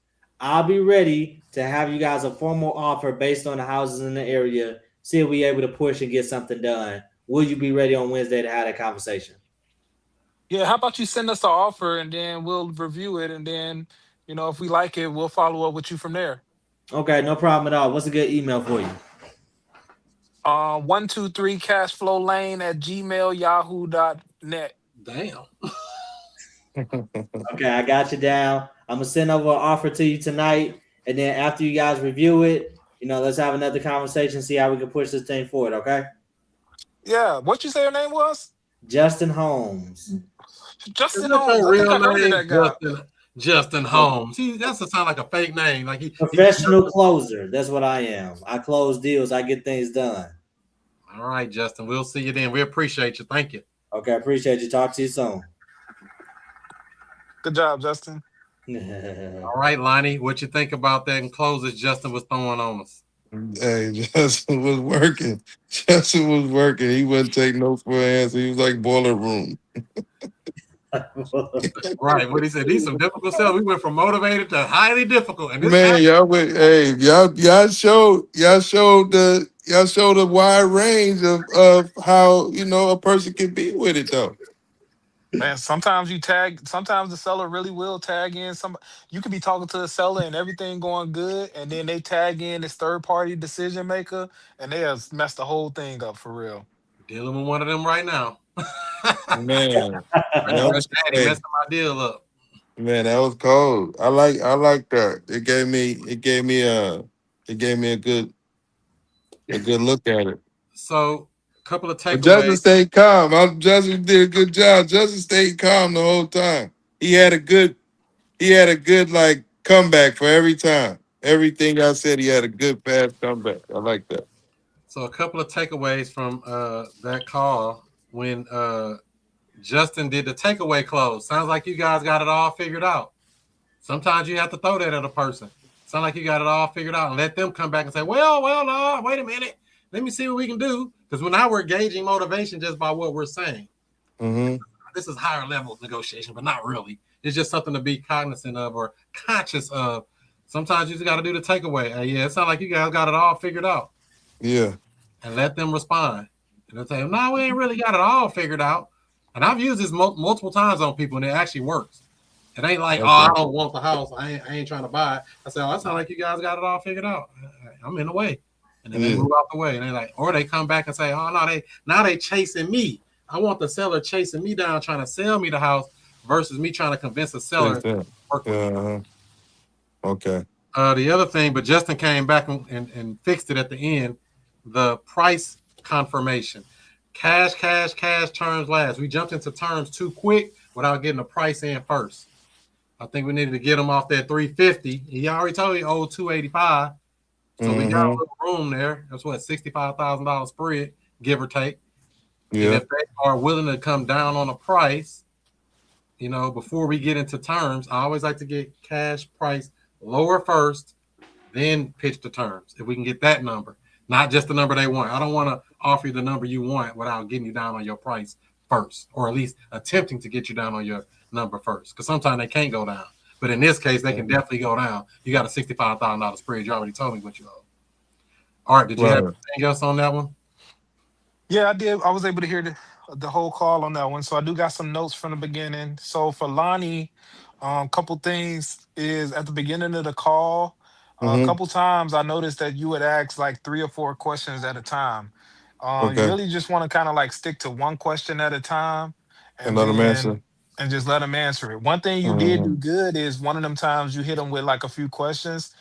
I'll be ready to have you guys a formal offer based on the houses in the area. See if we're able to push and get something done. Will you be ready on Wednesday to have that conversation? Yeah, how about you send us the offer and then we'll review it, and then if we like it, we'll follow up with you from there. Okay, no problem at all. What's a good email for you? 123 cashflowlane@gmail.yahoo.net. Damn. Okay, I got you down. I'm gonna send over an offer to you tonight, and then after you guys review it, let's have another conversation, see how we can push this thing forward. Okay? Yeah, what you say your name was? Justin Holmes. Justin Is that Holmes. your I think real I heard of name? that guy. Justin Holmes. He that's to sound like a fake name. Like he Professional closer. That's what I am. I close deals. I get things done. All right, Justin. We'll see you then. We appreciate you. Thank you. Okay, appreciate you. Talk to you soon. Good job, Justin. All right, Lonnie, what you think about that and closes Justin was throwing on us? Hey, Justin was working. Justin was working. He wouldn't take no for an answer. He was like boiler room. Right. What he said, these some difficult stuff. We went from motivated to highly difficult. And this Man, y'all went. Hey, y'all showed the wide range of how a person can be with it though. Man, sometimes the seller really will tag in somebody. You could be talking to the seller and everything going good, and then they tag in this third party decision maker, and they have messed the whole thing up for real. Dealing with one of them right now. Man, Daddy messing my deal up. Man, that was cold. I like that. It gave me a good look at it. So, a couple of But Justin takeaways. stayed calm. Justin did a good job. Justin stayed calm the whole time. He had a good like comeback for every time. Everything I said, he had a good fast comeback. I like that. So, a couple of takeaways from that call when Justin did the takeaway close. Sounds like you guys got it all figured out. Sometimes you have to throw that at a person. Sounds like you got it all figured out and let them come back and say, well, no, wait a minute. Let me see what we can do. Because now we're gauging motivation just by what we're saying. Mm-hmm. This is higher level negotiation, but not really. It's just something to be cognizant of or conscious of. Sometimes you just got to do the takeaway. Yeah, it sounds like you guys got it all figured out. Yeah. And let them respond. And they'll say, no, we ain't really got it all figured out. And I've used this multiple times on people, and it actually works. It ain't like, I don't want the house. I ain't trying to buy it. I say, that sounds like you guys got it all figured out. I'm in the way. And then they move out the way. And they like, or they come back and say, now they chasing me. I want the seller chasing me down, trying to sell me the house versus me trying to convince the seller to work with me. Okay. The other thing, but Justin came back and fixed it at the end, the price confirmation. Cash, terms last. We jumped into terms too quick without getting the price in first. I think we needed to get him off that 350. He already told you owed 285. So we got a little room there. That's what, $65,000 spread, give or take. Yeah. And if they are willing to come down on a price, before we get into terms, I always like to get cash price lower first, then pitch the terms. If we can get that number, not just the number they want. I don't want to offer you the number you want without getting you down on your price first, or at least attempting to get you down on your number first. Because sometimes they can't go down. But in this case, they can definitely go down. You got a $65,000 spread. You already told me what you owe. All right, did you have anything else on that one? Yeah, I did. I was able to hear the whole call on that one. So I do got some notes from the beginning. So for Lonnie, couple things is at the beginning of the call, a couple times I noticed that you would ask like 3 or 4 questions at a time. You really just want to kind of like stick to one question at a time and let them answer. And just let them answer it. One thing you did do good is one of them times you hit them with like a few questions.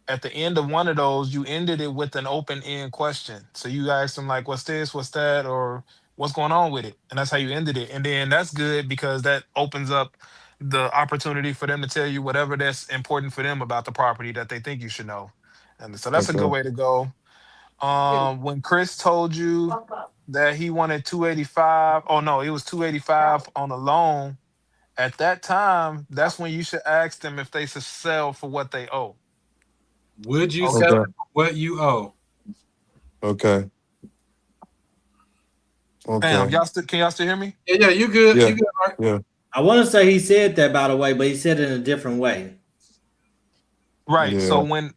At the end of one of those, you ended it with an open-end question. So you asked them like, what's this, what's that, or what's going on with it? And that's how you ended it. And then that's good because that opens up the opportunity for them to tell you whatever that's important for them about the property that they think you should know. And so that's a good way to go. When Chris told you that he wanted 285, it was 285 on a loan. At that time, that's when you should ask them if they should sell for what they owe. Would you Okay. sell it for what you owe? Okay. Damn, can y'all still hear me? Yeah, you good. Yeah. You good, Art. Yeah. I want to say he said that, by the way, but he said it in a different way. Right. So Yeah. when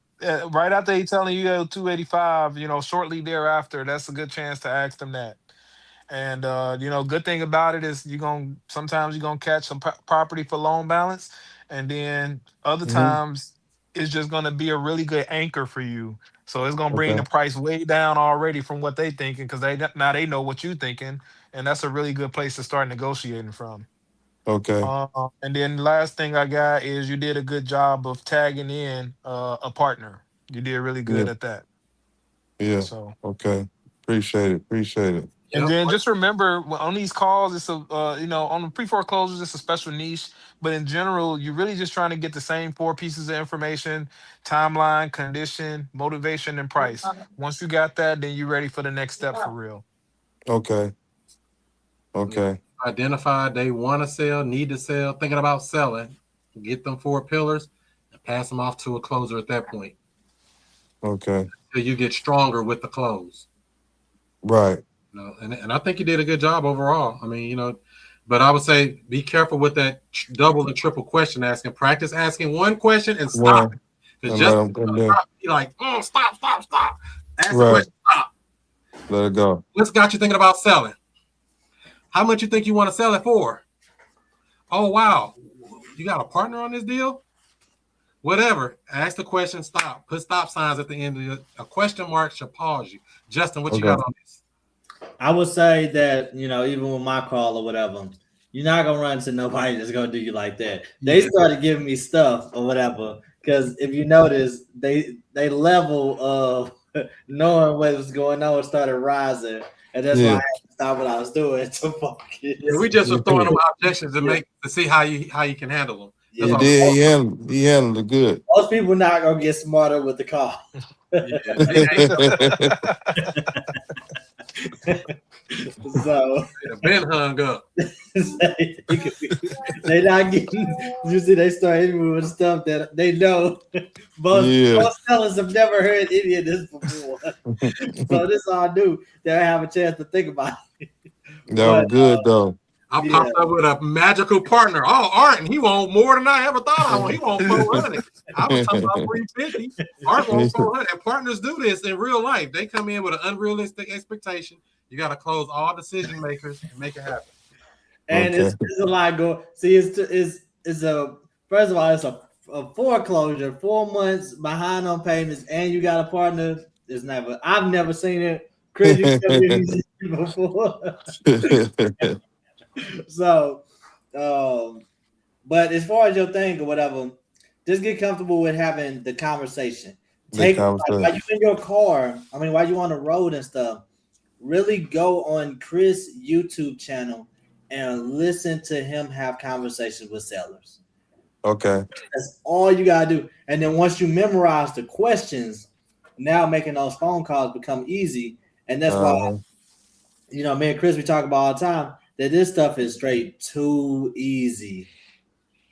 right after he telling you 285, shortly thereafter, that's a good chance to ask them that. And good thing about it is sometimes you're gonna catch some property for loan balance, and then other Mm-hmm. times it's just gonna be a really good anchor for you. So it's gonna bring Okay. the price way down already from what they thinking, because they know what you thinking, and that's a really good place to start negotiating from. Okay. And then last thing I got is you did a good job of tagging in a partner. You did really Yeah. good at that. Yeah. So. Okay. Appreciate it. And then just remember, on these calls, it's on the pre-foreclosures, it's a special niche. But in general, you're really just trying to get the same 4 pieces of information: timeline, condition, motivation, and price. Once you got that, then you're ready for the next step for real. Okay. Okay. Identify they want to sell, need to sell, thinking about selling. Get them 4 pillars and pass them off to a closer at that point. Okay. Until you get stronger with the close. Right. And I think you did a good job overall. I mean, but I would say be careful with that double and triple question asking. Practice asking one question and stop. Because just be like, stop. Ask the question, stop. Let it go. What's got you thinking about selling? How much you think you want to sell it for? Oh, wow. You got a partner on this deal? Whatever. Ask the question, stop. Put stop signs at the end of it. A question mark should pause you. Justin, what you got on this? I would say that, even with my call or whatever, you're not going to run into nobody that's going to do you like that. They started giving me stuff or whatever, because if you notice, they level of knowing what was going on started rising. And that's why I had to stop what I was doing to focus. Yeah, we just were throwing them objections to see how you can handle them. He did. He handled it good. Most people not gonna get smarter with the call. So been hung up. They not getting. You see, they start hitting me with stuff that they know. Most sellers have never heard any of this before. So this all new. They have a chance to think about it. That was good though. I popped up with a magical partner. Oh, Art, and he won't more than I ever thought I want. He won't 400. I was talking about 350. Art won't 400. And partners do this in real life. They come in with an unrealistic expectation. You got to close all decision makers and make it happen. And it's a lot going. See, it's a first of all, it's a foreclosure, 4 months behind on payments, and you got a partner. I've never seen it. Chris, you've never seen it before. So, but as far as your thing or whatever, just get comfortable with having the conversation. While you in your car, while you on the road and stuff, really go on Chris' YouTube channel and listen to him have conversations with sellers. Okay. That's all you gotta do. And then once you memorize the questions, now making those phone calls become easy. And that's why, me and Chris, we talk about all the time that this stuff is straight too easy.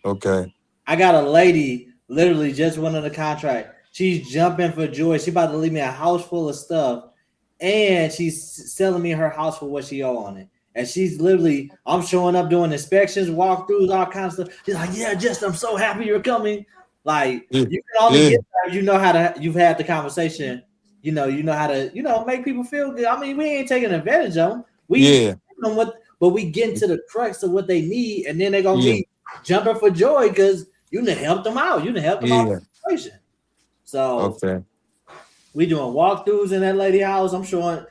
Okay. I got a lady literally just went on the contract. She's jumping for joy. She about to leave me a house full of stuff, and she's selling me her house for what she owe on it. And she's literally, I'm showing up doing inspections, walkthroughs, all kinds of stuff. She's like, "Yeah, Justin, I'm so happy you're coming." Like you can only get there if you've had the conversation. You know how to make people feel good. We ain't taking advantage of them. But we get into the crux of what they need, and then they're gonna be jumping for joy because you done helped them out. You done helped them out with the situation. So we doing walkthroughs in that lady house. I'm showing,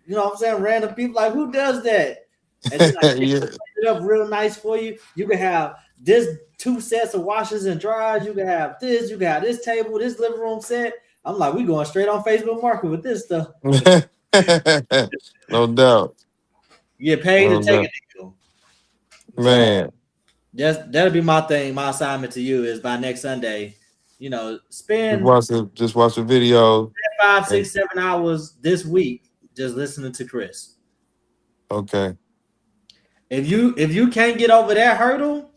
random people like, who does that? And then set it up real nice for you. You can have this 2 sets of washers and dryers. You can have this. You can have this table, this living room set. I'm like, we going straight on Facebook Market with this stuff. No doubt. Get paid to take a deal. Man. That'll be my thing. My assignment to you is by next Sunday, spend just watch the video. 5, 6, 7 hours this week just listening to Chris. Okay. If you can't get over that hurdle,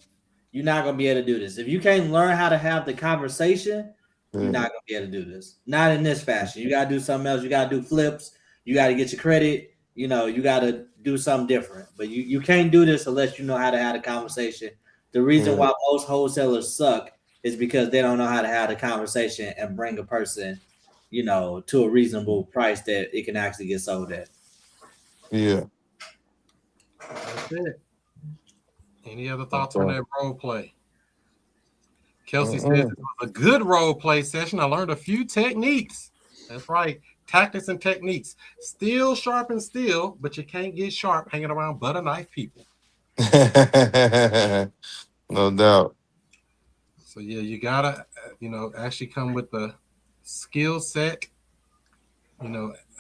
you're not gonna be able to do this. If you can't learn how to have the conversation You're not gonna be able to do this. Not in this fashion. You gotta do something else. You gotta do flips. You gotta get your credit. You know, you gotta do something different. But you can't do this unless you know how to have a conversation. The reason why most wholesalers suck is because they don't know how to have a conversation and bring a person, you know, to a reasonable price that it can actually get sold at. Yeah. That's it. Any other thoughts on that role play? Kelsey says it was a good role play session. I learned a few techniques. That's right. Tactics and techniques. Steel sharpens steel, but you can't get sharp hanging around butter knife people. No doubt. So yeah, you gotta, actually come with the skill set,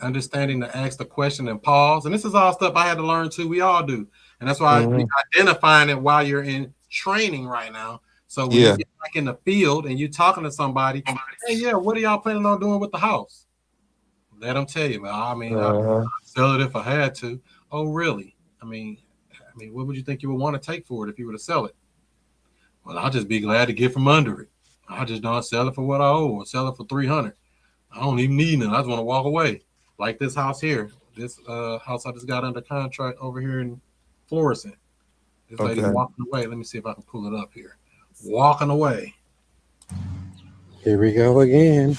understanding to ask the question and pause. And this is all stuff I had to learn too. We all do. And that's why we're identifying it while you're in training right now. So when you get back in the field and you're talking to somebody, hey, yeah, what are y'all planning on doing with the house? Let them tell you, I'd sell it if I had to. Oh, really? I mean, what would you think you would want to take for it if you were to sell it? Well, I'll just be glad to get from under it. I just don't sell it for what I owe or sell it for $300. I don't even need it. I just want to walk away. Like this house here. This house I just got under contract over here in Florissant. This lady walking away. Let me see if I can pull it up here. Walking away. Here we go again.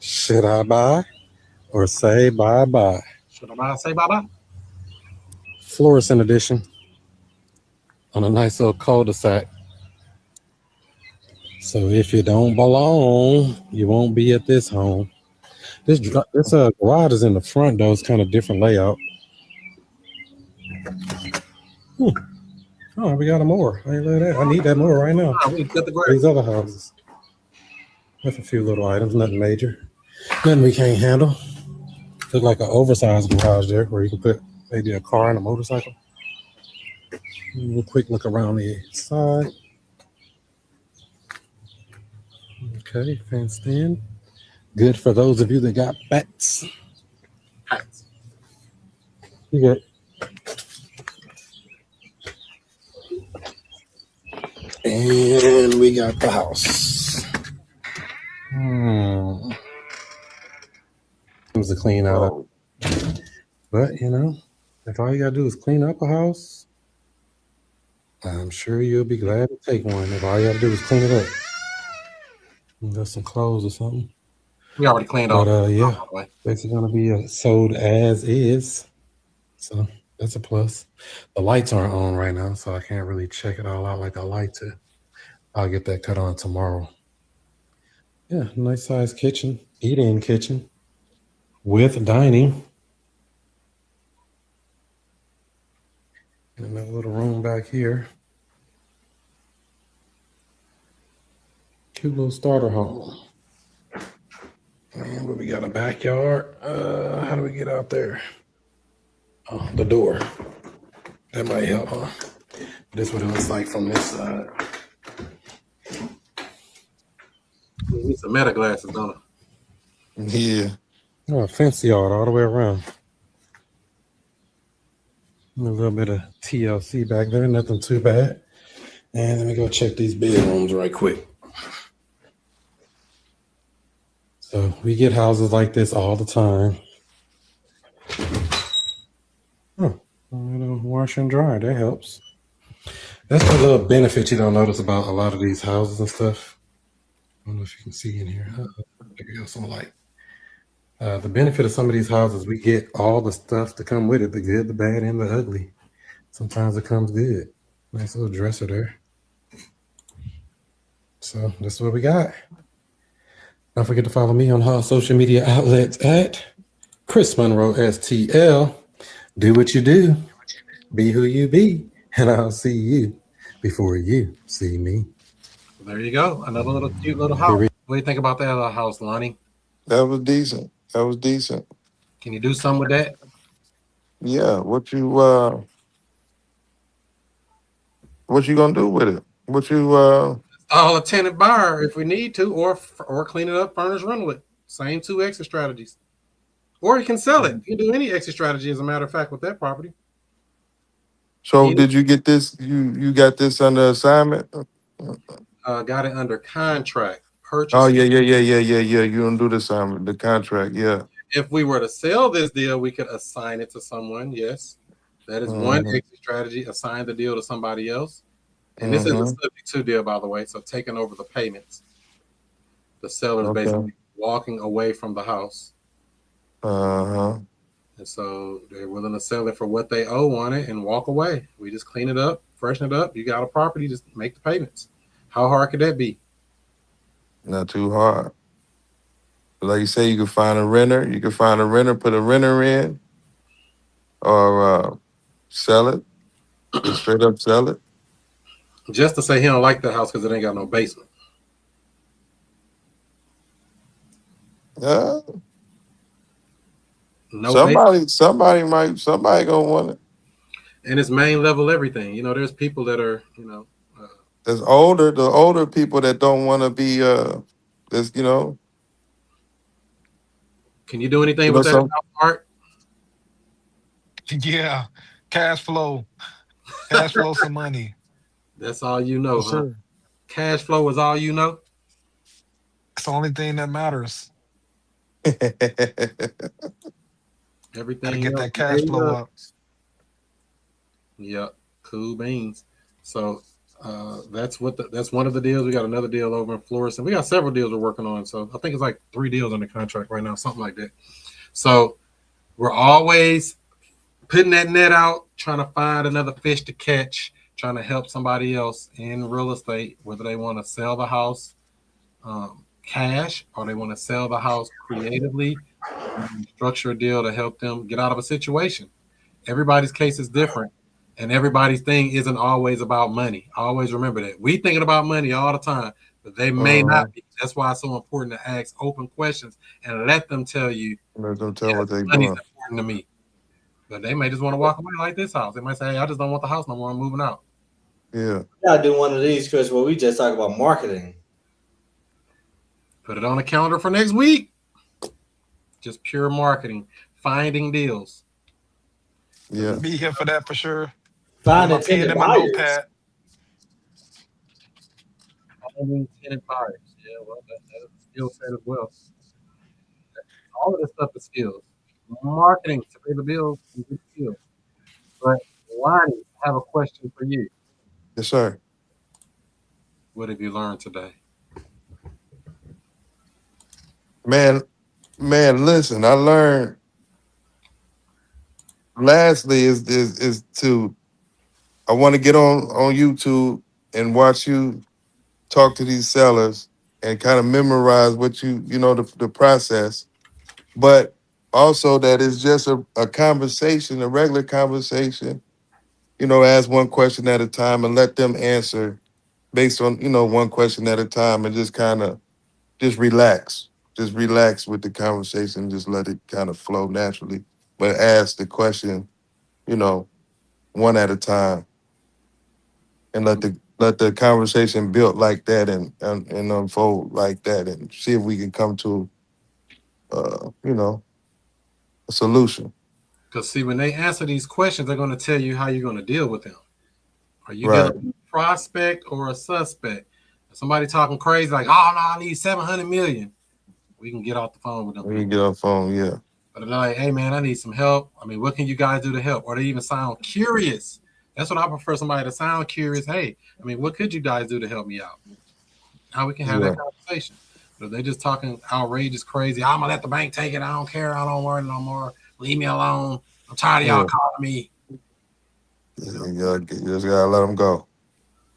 Should I buy or say bye-bye? Should I buy or say bye-bye? Florissant edition on a nice little cul-de-sac. So if you don't belong, you won't be at this home. This garage is in the front, though. It's kind of different layout. Oh, we got more. I need that more right now. We got these other houses. With a few little items, nothing major. Nothing we can't handle. Look like an oversized garage there where you can put maybe a car and a motorcycle. A quick look around the side. Okay, fenced in. Good for those of you that got pets. You good. And we got the house. It was a clean out. But, if all you got to do is clean up a house, I'm sure you'll be glad to take one. If all you got to do is clean it up. Got some clothes or something. We already cleaned off. Yeah, it's going to be sold as is. So that's a plus. The lights aren't on right now, so I can't really check it all out like I like to. I'll get that cut on tomorrow. Yeah, nice size kitchen, eat-in kitchen with dining. And another little room back here. Cute little starter home. And we got a backyard. How do we get out there? Oh, the door. That might help, huh? This is what it looks like from this side. We need some meta glasses, don't it? Yeah. Oh, a fence yard all the way around. A little bit of TLC back there, nothing too bad. And let me go check these bedrooms right quick. So we get houses like this all the time. Wash and dry, that helps. That's the little benefit you don't notice about a lot of these houses and stuff. I don't know if you can see in here. There we go, some light. The benefit of some of these houses, we get all the stuff to come with it, the good, the bad, and the ugly. Sometimes it comes good. Nice little dresser there. So that's what we got. Don't forget to follow me on all social media outlets at Chris Monroe STL. Do what you do. Be who you be. And I'll see you before you see me. There you go. Another little cute little house. What do you think about that little house, Lonnie? That was decent. Can you do something with that? Yeah. What you gonna do with it? All a tenant buyer if we need to, or clean it up, furnish, rental it. Same two exit strategies. Or you can sell it. You can do any exit strategy, as a matter of fact, with that property. So did you get this? You got this under assignment? Got it under contract. purchase. Oh yeah. You don't do the contract. Yeah. If we were to sell this deal, we could assign it to someone. Yes, that is one Mm-hmm. exit strategy. Assign the deal to somebody else. And this is a Mm-hmm. subject to deal, by the way. So taking over the payments. The seller's Okay. basically walking away from the house. Uh-huh. And so they're willing to sell it for what they owe on it and walk away. We just clean it up, freshen it up. You got a property, just make the payments. How hard could that be? Not too hard. Like you say, you can find a renter. You can find a renter, put a renter in, or sell it. Just straight up sell it. Just to say he don't like the house because it ain't got no basement. Yeah. No basement. Somebody gonna want it. And it's main level everything. You know, there's people that are, There's the older people that don't want to be this, can you do anything with that some Art? Yeah, cash flow, some money. That's all you know, For huh? sure. Cash flow is all you know? It's the only thing that matters. Everything Gotta get else that cash made flow up. up. Yep, cool beans. So that's one of the deals. We got another deal over in Florissant. We got several deals we're working on. So I think it's like 3 deals under contract right now, something like that. So we're always putting that net out, trying to find another fish to catch, trying to help somebody else in real estate, whether they want to sell the house cash or they want to sell the house creatively, structure a deal to help them get out of a situation. Everybody's case is different. And everybody's thing isn't always about money. Always remember that. We thinking about money all the time, but they may not be. That's why it's so important to ask open questions and let them tell you. Let them tell what they're money's doing. important to me. But they may just want to walk away like this house. They might say, hey, I just don't want the house no more. I'm moving out. Yeah. We gotta do one of these, Chris, where we just talk about marketing. Put it on the calendar for next week. Just pure marketing, finding deals. Yeah. Be here for that for sure. Find My pen intended and my buyers. notepad. Finding tenant buyers. Yeah, well, that's a skill set as well. All of this stuff is skills. Marketing to pay the bills is a skill. But Lonnie, I have a question for you. Yes, sir. What have you learned today? Man, listen, I learned lastly is to I want to get on YouTube and watch you talk to these sellers and kind of memorize what the process, but also that it's just a conversation, a regular conversation, ask one question at a time and let them answer based on, one question at a time and just kind of just relax. Just relax with the conversation, just let it kind of flow naturally. But ask the question, one at a time and let the conversation build like that and unfold like that and see if we can come to a solution. Because see, when they answer these questions, they're going to tell you how you're going to deal with them. Are you Right. dealing with a prospect or a suspect? If somebody talking crazy like, oh no, I need 700 million. We can get off the phone with them. We can get off phone, yeah. But they're like, hey man, I need some help. I mean, what can you guys do to help? Or they even sound curious. That's what I prefer, somebody to sound curious. Hey, I mean, what could you guys do to help me out? How we can have that conversation. But if they're just talking outrageous, crazy, I'm gonna let the bank take it. I don't care. I don't worry no more. Leave me alone. I'm tired of y'all calling me. You just gotta let them go.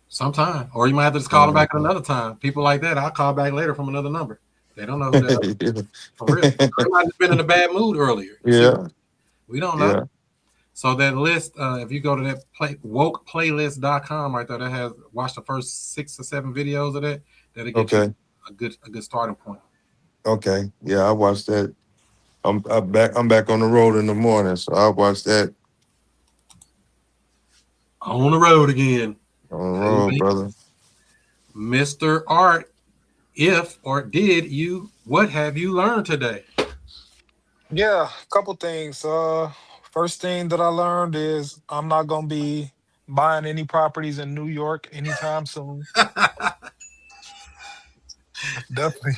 Sometime. Or you might have to just call them back at another time. People like that, I'll call back later from another number. They don't know who that is. For real. They might have been in a bad mood earlier. Yeah. We don't know. Yeah. So that list, if you go to that wokeplaylist.com right there, that has watched the first 6 or 7 videos of that, that'll get you a good starting point. Okay. Yeah, I watched that. I'm back on the road in the morning, so I'll watch that. On the road again. On the road, brother. Mr. Art, what have you learned today? Yeah, a couple things. First thing that I learned is I'm not gonna be buying any properties in New York anytime soon. Definitely.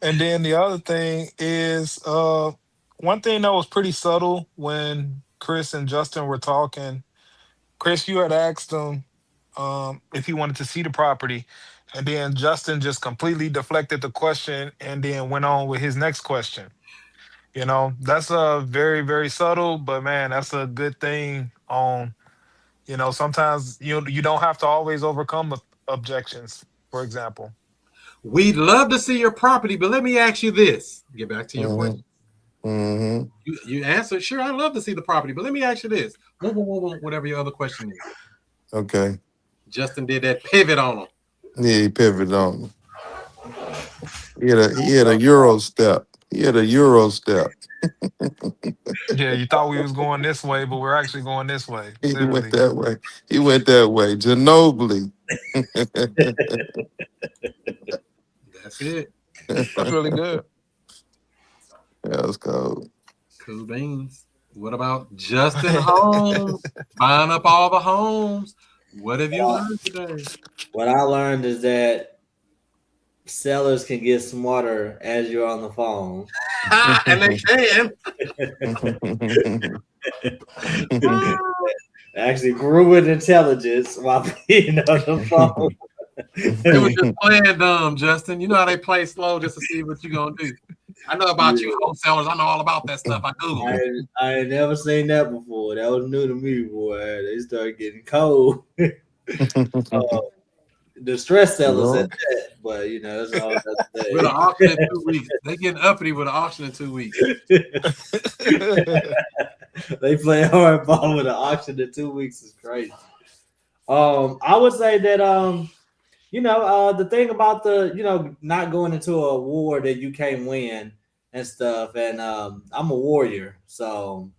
And then the other thing is, one thing that was pretty subtle when Chris and Justin were talking. Chris, you had asked him if he wanted to see the property, and then Justin just completely deflected the question and then went on with his next question. You know, that's a very, very subtle, but man, that's a good thing. Sometimes you don't have to always overcome objections. For example. We'd love to see your property, but let me ask you this. Get back to your question. You answered, sure, I'd love to see the property, but let me ask you this. Whatever your other question is. Okay. Justin did that pivot on him. Yeah, he pivoted on him. He had a Euro step. He had a Euro step. Yeah, you thought we was going this way, but we're actually going this way. He Literally. went that way. He went that way. Ginobili. That's it. That's really good. That was cold. Cool beans. What about Justin Holmes buying up all the homes? What have you learned today? What I learned is that sellers can get smarter as you're on the phone. And they can. Actually grew in intelligence while being on the phone. They were just playing dumb, Justin. You know how they play slow just to see what you're going to do. I know about you wholesalers. I know all about that stuff. I Googled. I ain't never seen that before. That was new to me, boy. They started getting cold. The stress sellers at that, but that's all that's there. With an auction in 2 weeks. They getting uppity with an auction in 2 weeks. They play hardball with an auction in 2 weeks is crazy. I would say that the thing about the not going into a war that you can't win and stuff, and I'm a warrior, so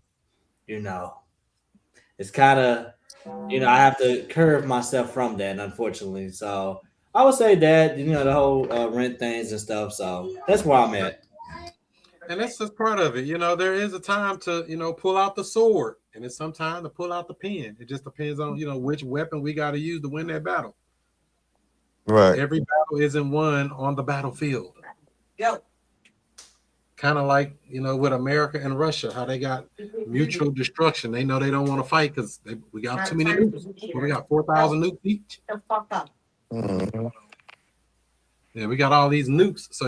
it's kind of I have to curve myself from that, unfortunately. So I would say that the whole rent things and stuff. So that's where I'm at. And that's just part of it. There is a time to pull out the sword, and it's some time to pull out the pen. It just depends on which weapon we got to use to win that battle. Right. Every battle isn't won on the battlefield. Yep. Kind of like with America and Russia, how they got mutual destruction. They know they don't want to fight because we got too many nukes. We got 4,000 nukes each. Yeah, we got all these nukes. So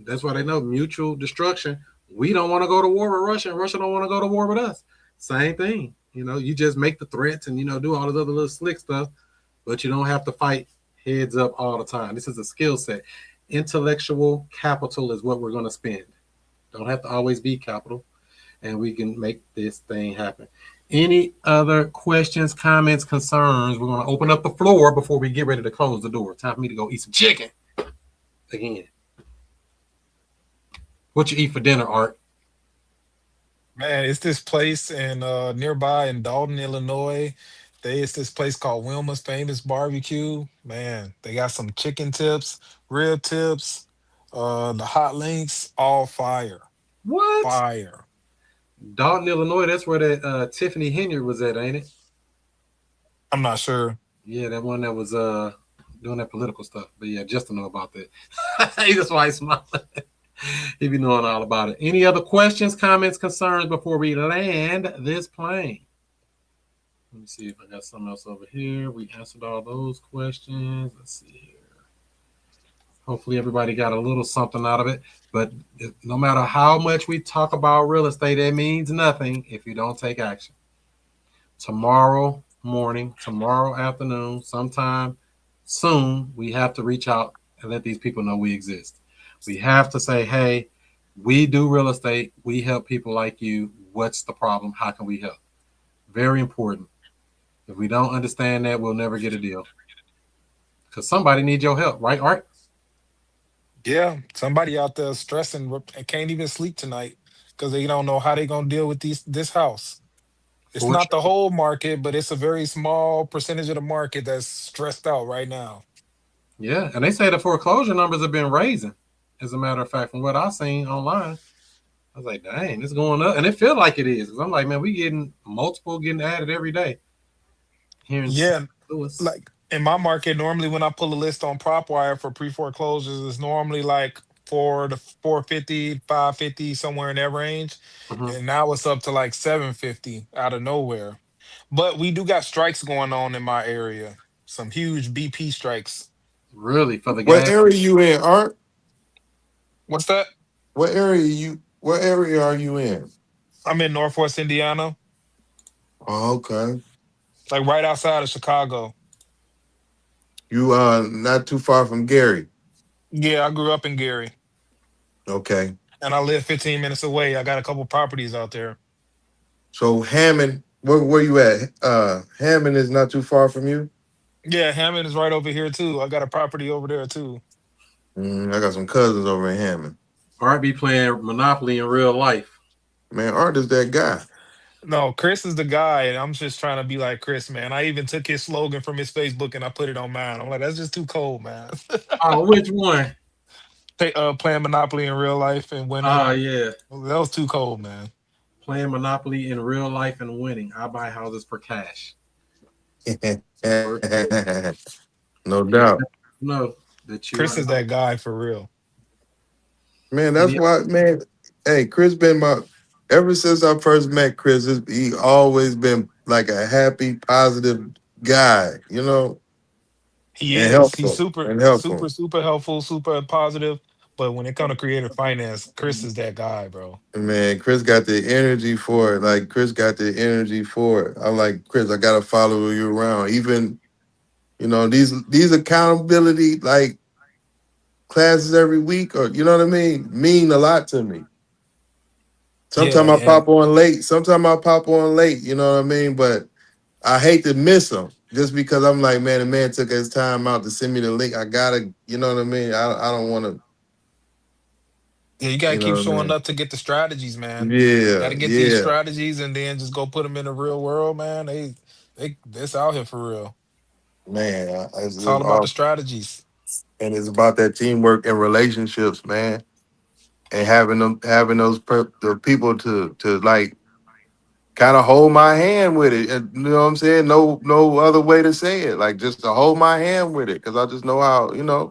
that's why they know mutual destruction. We don't want to go to war with Russia, and Russia don't want to go to war with us. Same thing. You just make the threats and do all this other little slick stuff, but you don't have to fight heads up all the time. This is a skill set. Intellectual capital is what we're going to spend. Don't have to always be capital, and we can make this thing happen. Any other questions, comments, concerns? We're going to open up the floor before we get ready to close the door. Time for me to go eat some chicken again. What you eat for dinner, Art? Man, it's this place in nearby in Dalton, Illinois. It's this place called Wilma's Famous Barbecue. Man, they got some chicken tips, rib tips, the hot links, all fire. What? Fire. Dalton, Illinois, that's where that Tiffany Henyard was at, ain't it? I'm not sure. Yeah, that one that was doing that political stuff. But yeah, just to know about that. That's why he's smiling. He be knowing all about it. Any other questions, comments, concerns before we land this plane? Let me see if I got something else over here. We answered all those questions. Let's see here. Hopefully everybody got a little something out of it. But no matter how much we talk about real estate, it means nothing if you don't take action. Tomorrow morning, tomorrow afternoon, sometime soon, we have to reach out and let these people know we exist. We have to say, hey, we do real estate. We help people like you. What's the problem? How can we help? Very important. If we don't understand that, we'll never get a deal. Because somebody needs your help, right, Art? Yeah, somebody out there stressing and can't even sleep tonight because they don't know how they're going to deal with this house. It's not the whole market, but it's a very small percentage of the market that's stressed out right now. Yeah, and they say the foreclosure numbers have been raising. As a matter of fact, from what I've seen online, I was like, dang, it's going up. And it feels like it is. Because I'm like, man, we getting multiple getting added every day. Here in Yeah, Louis. like In my market, normally when I pull a list on PropWire for pre-foreclosures, it's normally like 4 to 450, 550, somewhere in that range. Mhm. And now it's up to like 750 out of nowhere. But we do got strikes going on in my area. Some huge BP strikes. Really, for the What gas? area you in, Art? What's that? What area are you in? I'm in Northwest Indiana, Oh, okay. like right outside of Chicago. You not too far from Gary. Yeah, I grew up in Gary Okay. and I live 15 minutes away. I got a couple properties out there. So Hammond, where you at? Hammond is not too far from you. Yeah, Hammond is right over here too. I got a property over there too. I got some cousins over in Hammond. Art be playing Monopoly in real life. Man, Art is that guy. No, Chris is the guy, and I'm just trying to be like Chris, man. I even took his slogan from his Facebook and I put it on mine. I'm like, that's just too cold, man. Oh, which one? Playing Monopoly in real life and winning. Oh, yeah. That was too cold, man. Playing Monopoly in real life and winning. I buy houses for cash. No doubt. No, that you Chris is that guy for real. Man, that's why, man. Hey, Chris been ever since I first met Chris, he always been like a happy, positive guy, you know, He and is. He's helpful. super, And super, helpful. super helpful, super positive. But when it comes to creative finance, Chris is that guy, bro. Man, Chris got the energy for it. Like Chris got the energy for it. I'm like, Chris, I gotta follow you around. Even, these accountability like classes every week, or you know what I mean a lot to me. Yeah, Sometimes I and pop on late. You know what I mean? But I hate to miss them just because I'm like, man, the man took his time out to send me the link. I gotta, you know what I mean? I don't want to, yeah, you gotta you keep know what I showing mean? up to get the strategies, man. Got Yeah, to get these yeah, strategies and then just go put them in the real world, man. It's out here for real. man. It's all about the All, strategies. and it's about that teamwork and relationships, man, and having the people to like kind of hold my hand with it. And, you know what I'm saying? No other way to say it. Like just to hold my hand with it, because I just know how, Yeah,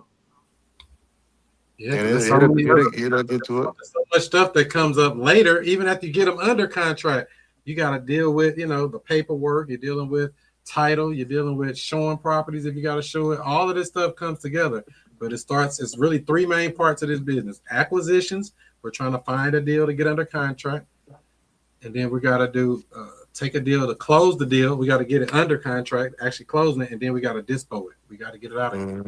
and because there's it'll get to it. so much stuff that comes up later, even after you get them under contract. You got to deal with, the paperwork. You're dealing with title. You're dealing with showing properties if you got to show it. All of this stuff comes together. But it's really three main parts of this business. Acquisitions, we're trying to find a deal to get under contract. And then we got to take a deal to close the deal. We got to get it under contract, actually closing it. And then we got to dispo it. We got to get it out of here.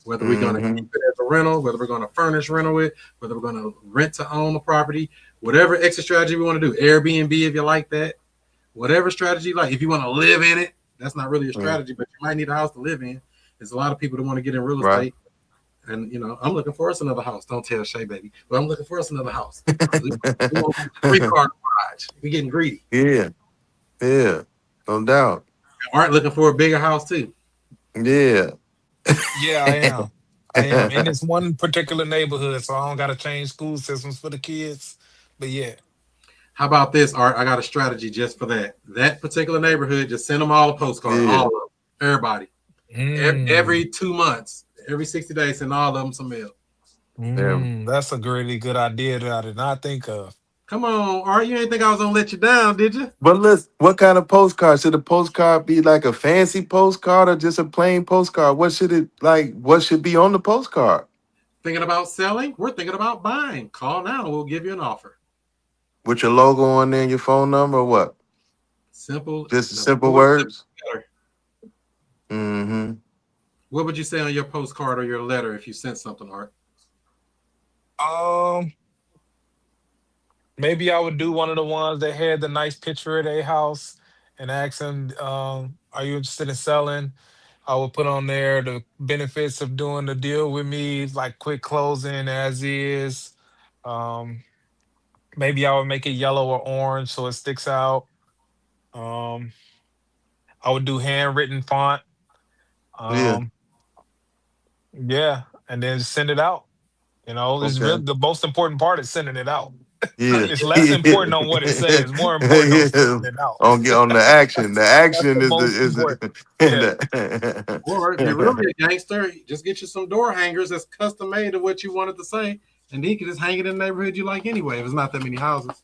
Whether we're going to keep it as a rental, whether we're going to furnish rental it, whether we're going to rent to own the property, whatever exit strategy we want to do, Airbnb if you like that, whatever strategy you like. If you want to live in it, that's not really a strategy, but you might need a house to live in. There's a lot of people that want to get in real estate. And, I'm looking for us another house. Don't tell Shay, baby. But I'm looking for us another house. We want a 3-car garage. We're getting greedy. Yeah, no doubt. Aren't looking for a bigger house, too. Yeah. Yeah, I am. In this one particular neighborhood, so I don't got to change school systems for the kids. But yeah. How about this, Art? I got a strategy just for that. That particular neighborhood, just send them all a postcard. Yeah. All of them. Everybody. Every 2 months, every 60 days, send all of them some mail. That's a really good idea that I did not think of. Come on, Art. You ain't think I was going to let you down, did you? But listen, what kind of postcard? Should the postcard be like a fancy postcard or just a plain postcard? What should be on the postcard? Thinking about selling? We're thinking about buying. Call now. We'll give you an offer. With your logo on there and your phone number or what? Simple. Just simple words? What would you say on your postcard or your letter if you sent something, Art? Maybe I would do one of the ones that had the nice picture of their house and ask them, are you interested in selling? I would put on there the benefits of doing the deal with me, like quick closing as is. Maybe I would make it yellow or orange so it sticks out. I would do handwritten font. Yeah. Yeah, and then send it out. It's Okay. really the most important part is sending it out. Yeah. It's less important on what it says, more important on spelling it out. On the action. The action the is most important. Yeah. Or if you're really a gangster, just get you some door hangers that's custom made to what you wanted to say, and then you can just hang it in the neighborhood you like anyway. If it's not that many houses.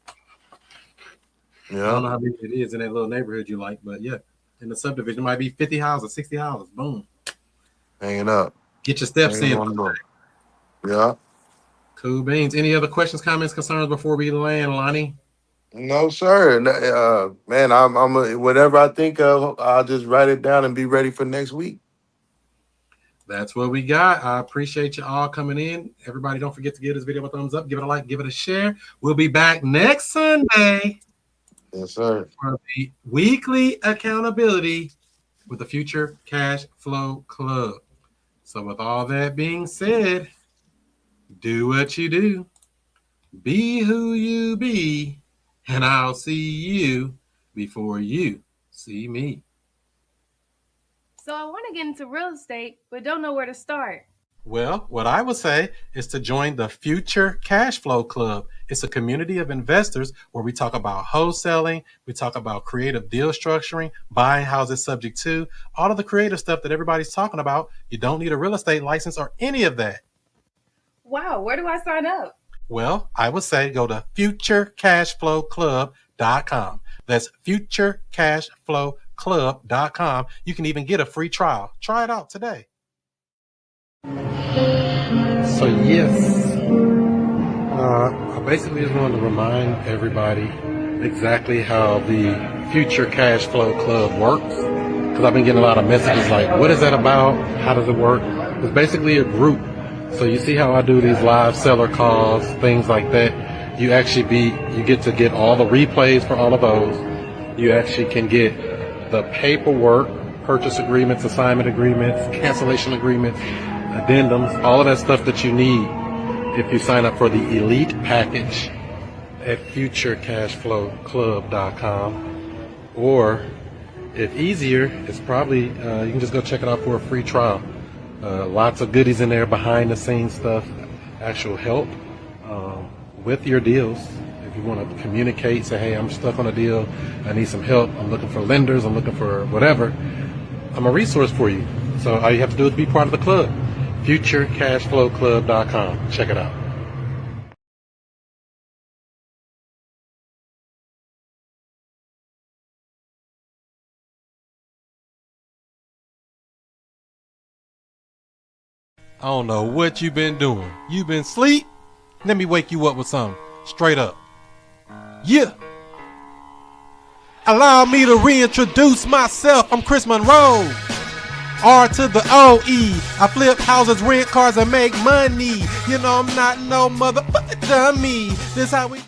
I don't know how many it is in that little neighborhood you like, but yeah, in the subdivision it might be 50 houses, 60 houses. Boom. Hanging up. Get your steps Hanging in. on the door. Yeah. Cool beans. Any other questions, comments, concerns before we land, Lonnie? No, sir. Man, I'm whatever I think of, I'll just write it down and be ready for next week. That's what we got. I appreciate you all coming in. Everybody, don't forget to give this video a thumbs up, give it a like, give it a share. We'll be back next Sunday. Yes, sir. For the weekly accountability with the Future Cash Flow Club. So with all that being said, do what you do, be who you be, and I'll see you before you see me. So I want to get into real estate, but don't know where to start. Well, what I would say is to join the Future Cash Flow Club. It's a community of investors where we talk about wholesaling, we talk about creative deal structuring, buying houses subject to, all of the creative stuff that everybody's talking about. You don't need a real estate license or any of that. Wow, where do I sign up? Well, I would say go to futurecashflowclub.com. That's futurecashflowclub.com. You can even get a free trial. Try it out today. So yes, I basically just wanted to remind everybody exactly how the Future Cash Flow Club works, because I've been getting a lot of messages like, what is that about? How does it work? It's basically a group. So you see how I do these live seller calls, things like that. You get to get all the replays for all of those. You actually can get the paperwork, purchase agreements, assignment agreements, cancellation agreements, addendums, all of that stuff that you need if you sign up for the elite package at futurecashflowclub.com. Or if easier, it's probably you can just go check it out for a free trial. Lots of goodies in there, behind the scenes stuff, actual help with your deals. If you want to communicate, say, hey, I'm stuck on a deal, I need some help, I'm looking for lenders, I'm looking for whatever, I'm a resource for you. So all you have to do is be part of the club. futurecashflowclub.com. Check it out. I don't know what you've been doing. You been asleep? Let me wake you up with something. Straight up. Yeah. Allow me to reintroduce myself. I'm Chris Monroe. R to the O-E. I flip houses, rent cars, and make money. You know I'm not no motherfucker dummy. This how we